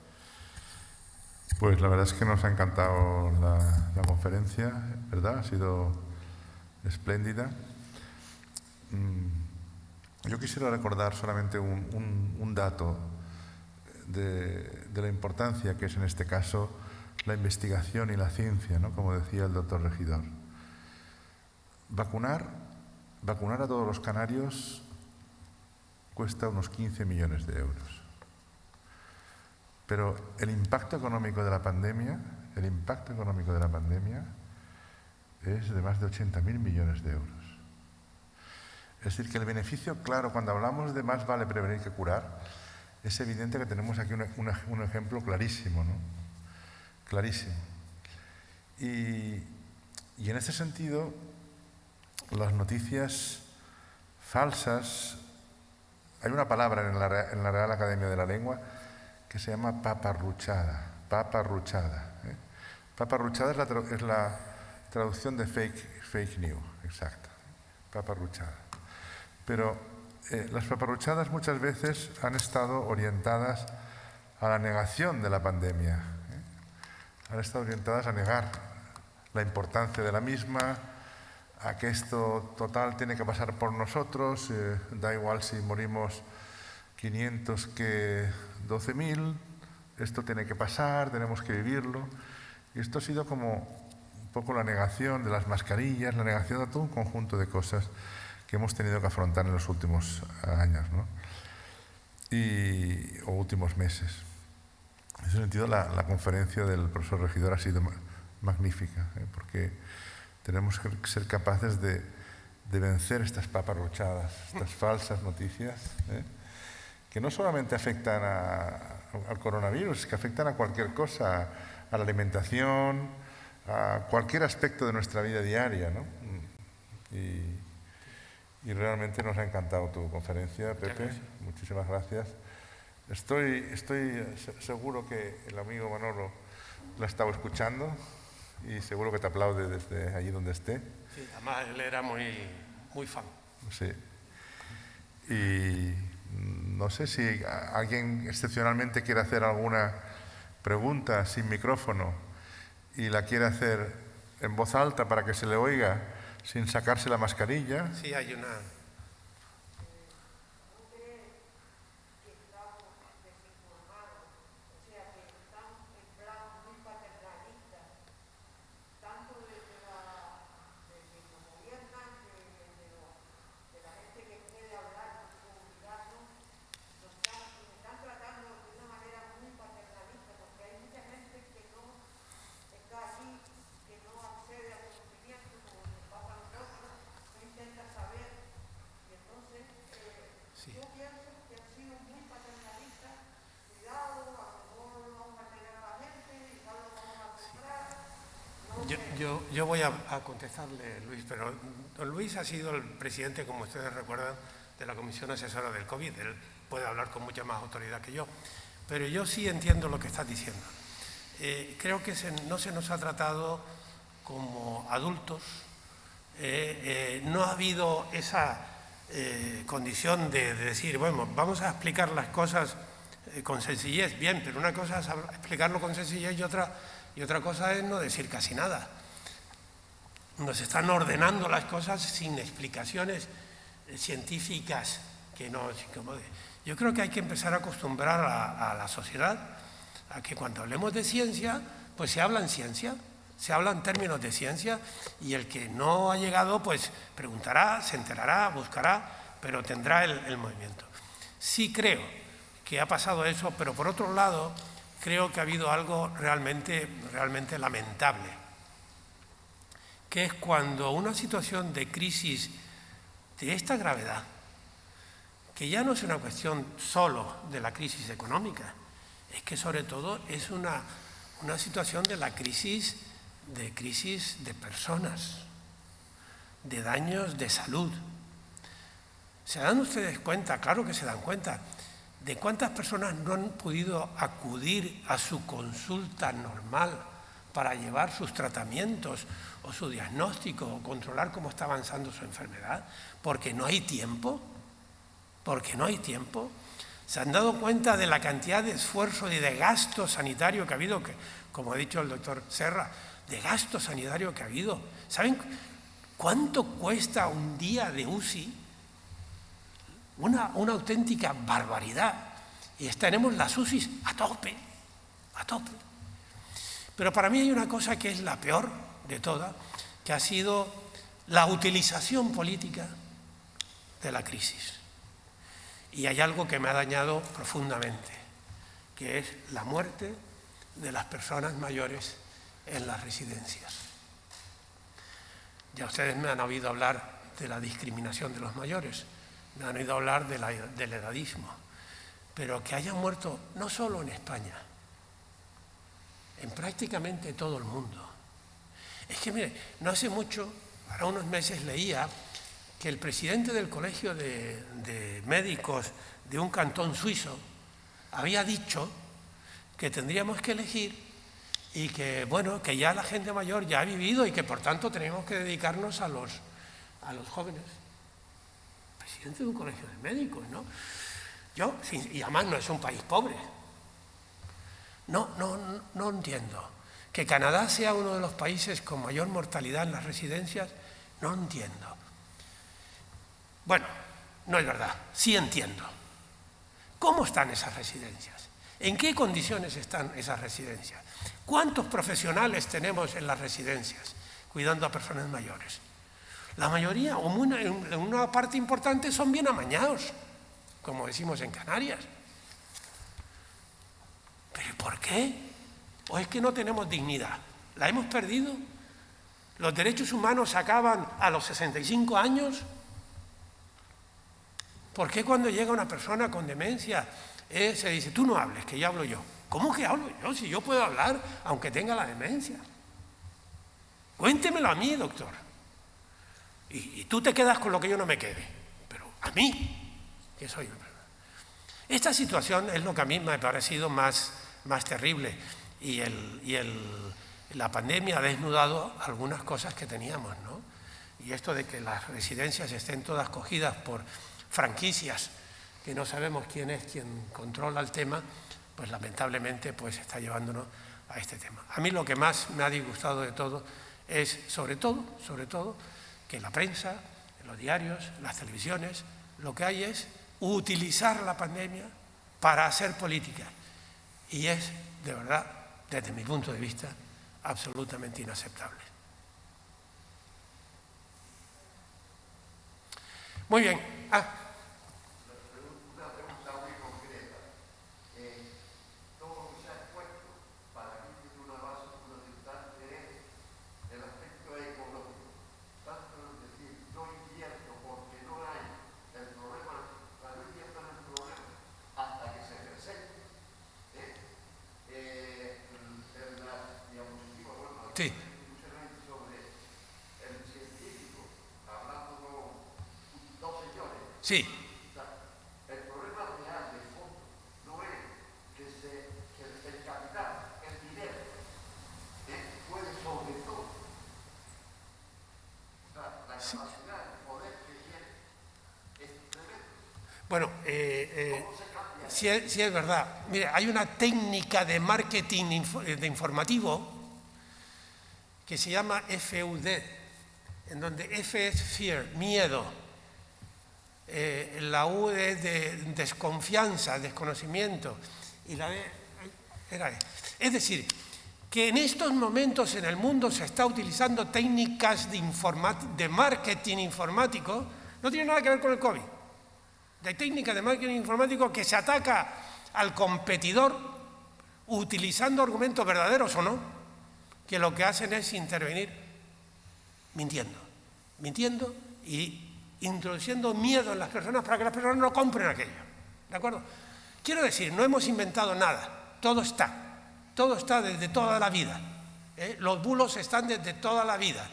Speaker 1: Pues la verdad es que nos ha encantado la conferencia, ¿verdad? Ha sido espléndida. Yo quisiera recordar solamente un dato de la importancia que es en este caso la investigación y la ciencia, ¿no? Como decía el doctor Regidor. Vacunar a todos los canarios cuesta unos 15 millones de euros. Pero el impacto económico de la pandemia es de más de 80.000 millones de euros. Es decir, que el beneficio, claro, cuando hablamos de más vale prevenir que curar, es evidente que tenemos aquí un ejemplo clarísimo, ¿no? Clarísimo. Y en ese sentido, las noticias falsas Hay una palabra en la Real Academia de la Lengua que se llama paparruchada. Paparruchada. Paparruchada es la traducción de fake news, exacta. Paparruchada. Pero las paparruchadas muchas veces han estado orientadas a la negación de la pandemia. Han estado orientadas a negar la importancia de la misma, a que esto total tiene que pasar por nosotros, da igual si morimos 500 que 12.000, esto tiene que pasar, tenemos que vivirlo. Y esto ha sido como un poco la negación de las mascarillas, la negación de todo un conjunto de cosas que hemos tenido que afrontar en los últimos años, ¿no? O últimos meses. En ese sentido, la conferencia del profesor Regidor ha sido magnífica, porque tenemos que ser capaces de vencer estas paparruchadas, estas falsas noticias, que no solamente afectan al coronavirus, que afectan a cualquier cosa, a la alimentación, a cualquier aspecto de nuestra vida diaria, ¿no? Y realmente nos ha encantado tu conferencia, Pepe. Muchísimas gracias. Estoy seguro que el amigo Manolo la ha estado escuchando y seguro que te aplaude desde allí donde esté.
Speaker 2: Sí, además él era muy fan.
Speaker 1: Sí. Y no sé si alguien excepcionalmente quiere hacer alguna pregunta sin micrófono y la quiere hacer en voz alta para que se le oiga sin sacarse la mascarilla.
Speaker 2: Sí, hay una... Yo voy a contestarle, Luis, pero don Luis ha sido el presidente, como ustedes recuerdan, de la Comisión Asesora del COVID. Él puede hablar con mucha más autoridad que yo. Pero yo sí entiendo lo que estás diciendo. Creo que no se nos ha tratado como adultos. No ha habido esa condición de decir, bueno, vamos a explicar las cosas con sencillez. Bien, pero una cosa es explicarlo con sencillez y otra cosa es no decir casi nada. Nos están ordenando las cosas sin explicaciones científicas que nos incomoden. Yo creo que hay que empezar a acostumbrar a la sociedad a que cuando hablemos de ciencia, pues se habla en ciencia, se habla en términos de ciencia, y el que no ha llegado, pues preguntará, se enterará, buscará, pero tendrá el movimiento. Sí creo que ha pasado eso, pero por otro lado, creo que ha habido algo realmente lamentable, que es cuando una situación de crisis de esta gravedad, que ya no es una cuestión solo de la crisis económica, es que sobre todo es una situación de la crisis de personas, de daños de salud. ¿Se dan ustedes cuenta? Claro que se dan cuenta de cuántas personas no han podido acudir a su consulta normal para llevar sus tratamientos o su diagnóstico o controlar cómo está avanzando su enfermedad, porque no hay tiempo, ¿Se han dado cuenta de la cantidad de esfuerzo y de gasto sanitario que ha habido, que, como ha dicho el doctor Serra, de gasto sanitario que ha habido? ¿Saben cuánto cuesta un día de UCI? Una auténtica barbaridad. Y tenemos las UCIs a tope. Pero para mí hay una cosa que es la peor de todas, que ha sido la utilización política de la crisis. Y hay algo que me ha dañado profundamente, que es la muerte de las personas mayores en las residencias. Ya ustedes me han oído hablar de la discriminación de los mayores, me han oído hablar del edadismo, pero que hayan muerto no solo en España, en prácticamente todo el mundo. Es que, mire, no hace mucho, ahora unos meses leía que el presidente del Colegio de Médicos de un cantón suizo había dicho que tendríamos que elegir y que, bueno, que ya la gente mayor ya ha vivido y que por tanto tenemos que dedicarnos a los jóvenes. Presidente de un colegio de médicos, ¿no? Y además no es un país pobre. No entiendo. Que Canadá sea uno de los países con mayor mortalidad en las residencias, no entiendo. Bueno, no es verdad, sí entiendo. ¿Cómo están esas residencias? ¿En qué condiciones están esas residencias? ¿Cuántos profesionales tenemos en las residencias cuidando a personas mayores? La mayoría, o una parte importante, son bien amañados, como decimos en Canarias. ¿Pero por qué? ¿O es que no tenemos dignidad? ¿La hemos perdido? ¿Los derechos humanos se acaban a los 65 años? ¿Por qué cuando llega una persona con demencia se dice, tú no hables, que ya hablo yo? ¿Cómo que hablo yo? Si yo puedo hablar aunque tenga la demencia. Cuéntemelo a mí, doctor. Y tú te quedas con lo que yo no me quede. Pero a mí, que soy... Esta situación es lo que a mí me ha parecido más terrible. Y la pandemia ha desnudado algunas cosas que teníamos, ¿no? Y esto de que las residencias estén todas cogidas por franquicias, que no sabemos quién es quien controla el tema, pues lamentablemente pues está llevándonos a este tema. A mí lo que más me ha disgustado de todo es, sobre todo, que la prensa, los diarios, las televisiones, lo que hay es utilizar la pandemia para hacer política. Y es, de verdad, desde mi punto de vista, absolutamente inaceptable. Muy bien.
Speaker 3: Una pregunta muy concreta. Todo lo que se ha expuesto para mí tiene una base fundamental que es el aspecto económico. Tanto es decir, no invierto porque no hay el problema, no invierto en el problema hasta que se presente. En la diapositiva, bueno,
Speaker 2: sí.
Speaker 3: sobre el científico, hablando con dos señores.
Speaker 2: Sí.
Speaker 3: El problema real de fondo no es que el capital, el dinero, puede sobre todo. O sea, la capacidad, el poder que tiene es tremendo.
Speaker 2: Bueno, sí es verdad. Mire, hay una técnica de marketing de informativo que se llama FUD, en donde F es fear, miedo, la U es de desconfianza, desconocimiento, y la D era E. Es decir, que en estos momentos en el mundo se está utilizando técnicas de marketing informático, no tiene nada que ver con el COVID, de técnicas de marketing informático que se ataca al competidor utilizando argumentos verdaderos o no, que lo que hacen es intervenir mintiendo y introduciendo miedo en las personas para que las personas no compren aquello. ¿De acuerdo? Quiero decir, no hemos inventado nada, todo está desde toda la vida. Los bulos están desde toda la vida.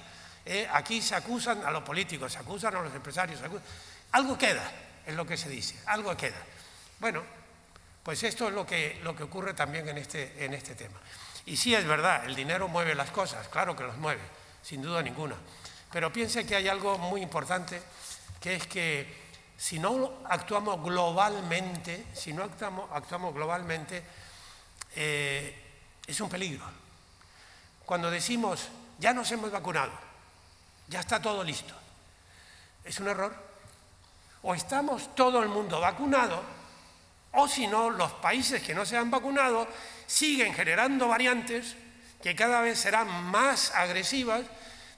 Speaker 2: Aquí se acusan a los políticos, se acusan a los empresarios, algo queda, es lo que se dice, algo queda. Bueno, pues esto es lo que ocurre también en este tema. Y sí es verdad, el dinero mueve las cosas, claro que los mueve, sin duda ninguna. Pero piense que hay algo muy importante, que es que si no actuamos globalmente, es un peligro. Cuando decimos, ya nos hemos vacunado, ya está todo listo, es un error. O estamos todo el mundo vacunado, o si no, los países que no se han vacunado siguen generando variantes que cada vez serán más agresivas,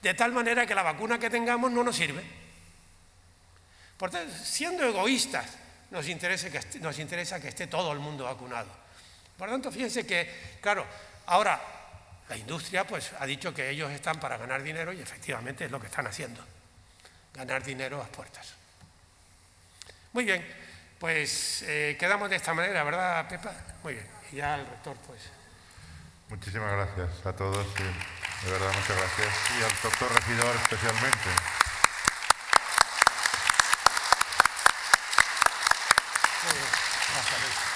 Speaker 2: de tal manera que la vacuna que tengamos no nos sirve. Por tanto, siendo egoístas, nos interesa que esté todo el mundo vacunado. Por tanto, fíjense que, claro, ahora la industria pues ha dicho que ellos están para ganar dinero y efectivamente es lo que están haciendo, ganar dinero a las puertas. Muy bien, pues quedamos de esta manera, ¿verdad, Pepa? Muy bien, y ya el rector pues...
Speaker 1: Muchísimas gracias a todos, de verdad muchas gracias, y al doctor regidor especialmente.
Speaker 2: Gracias.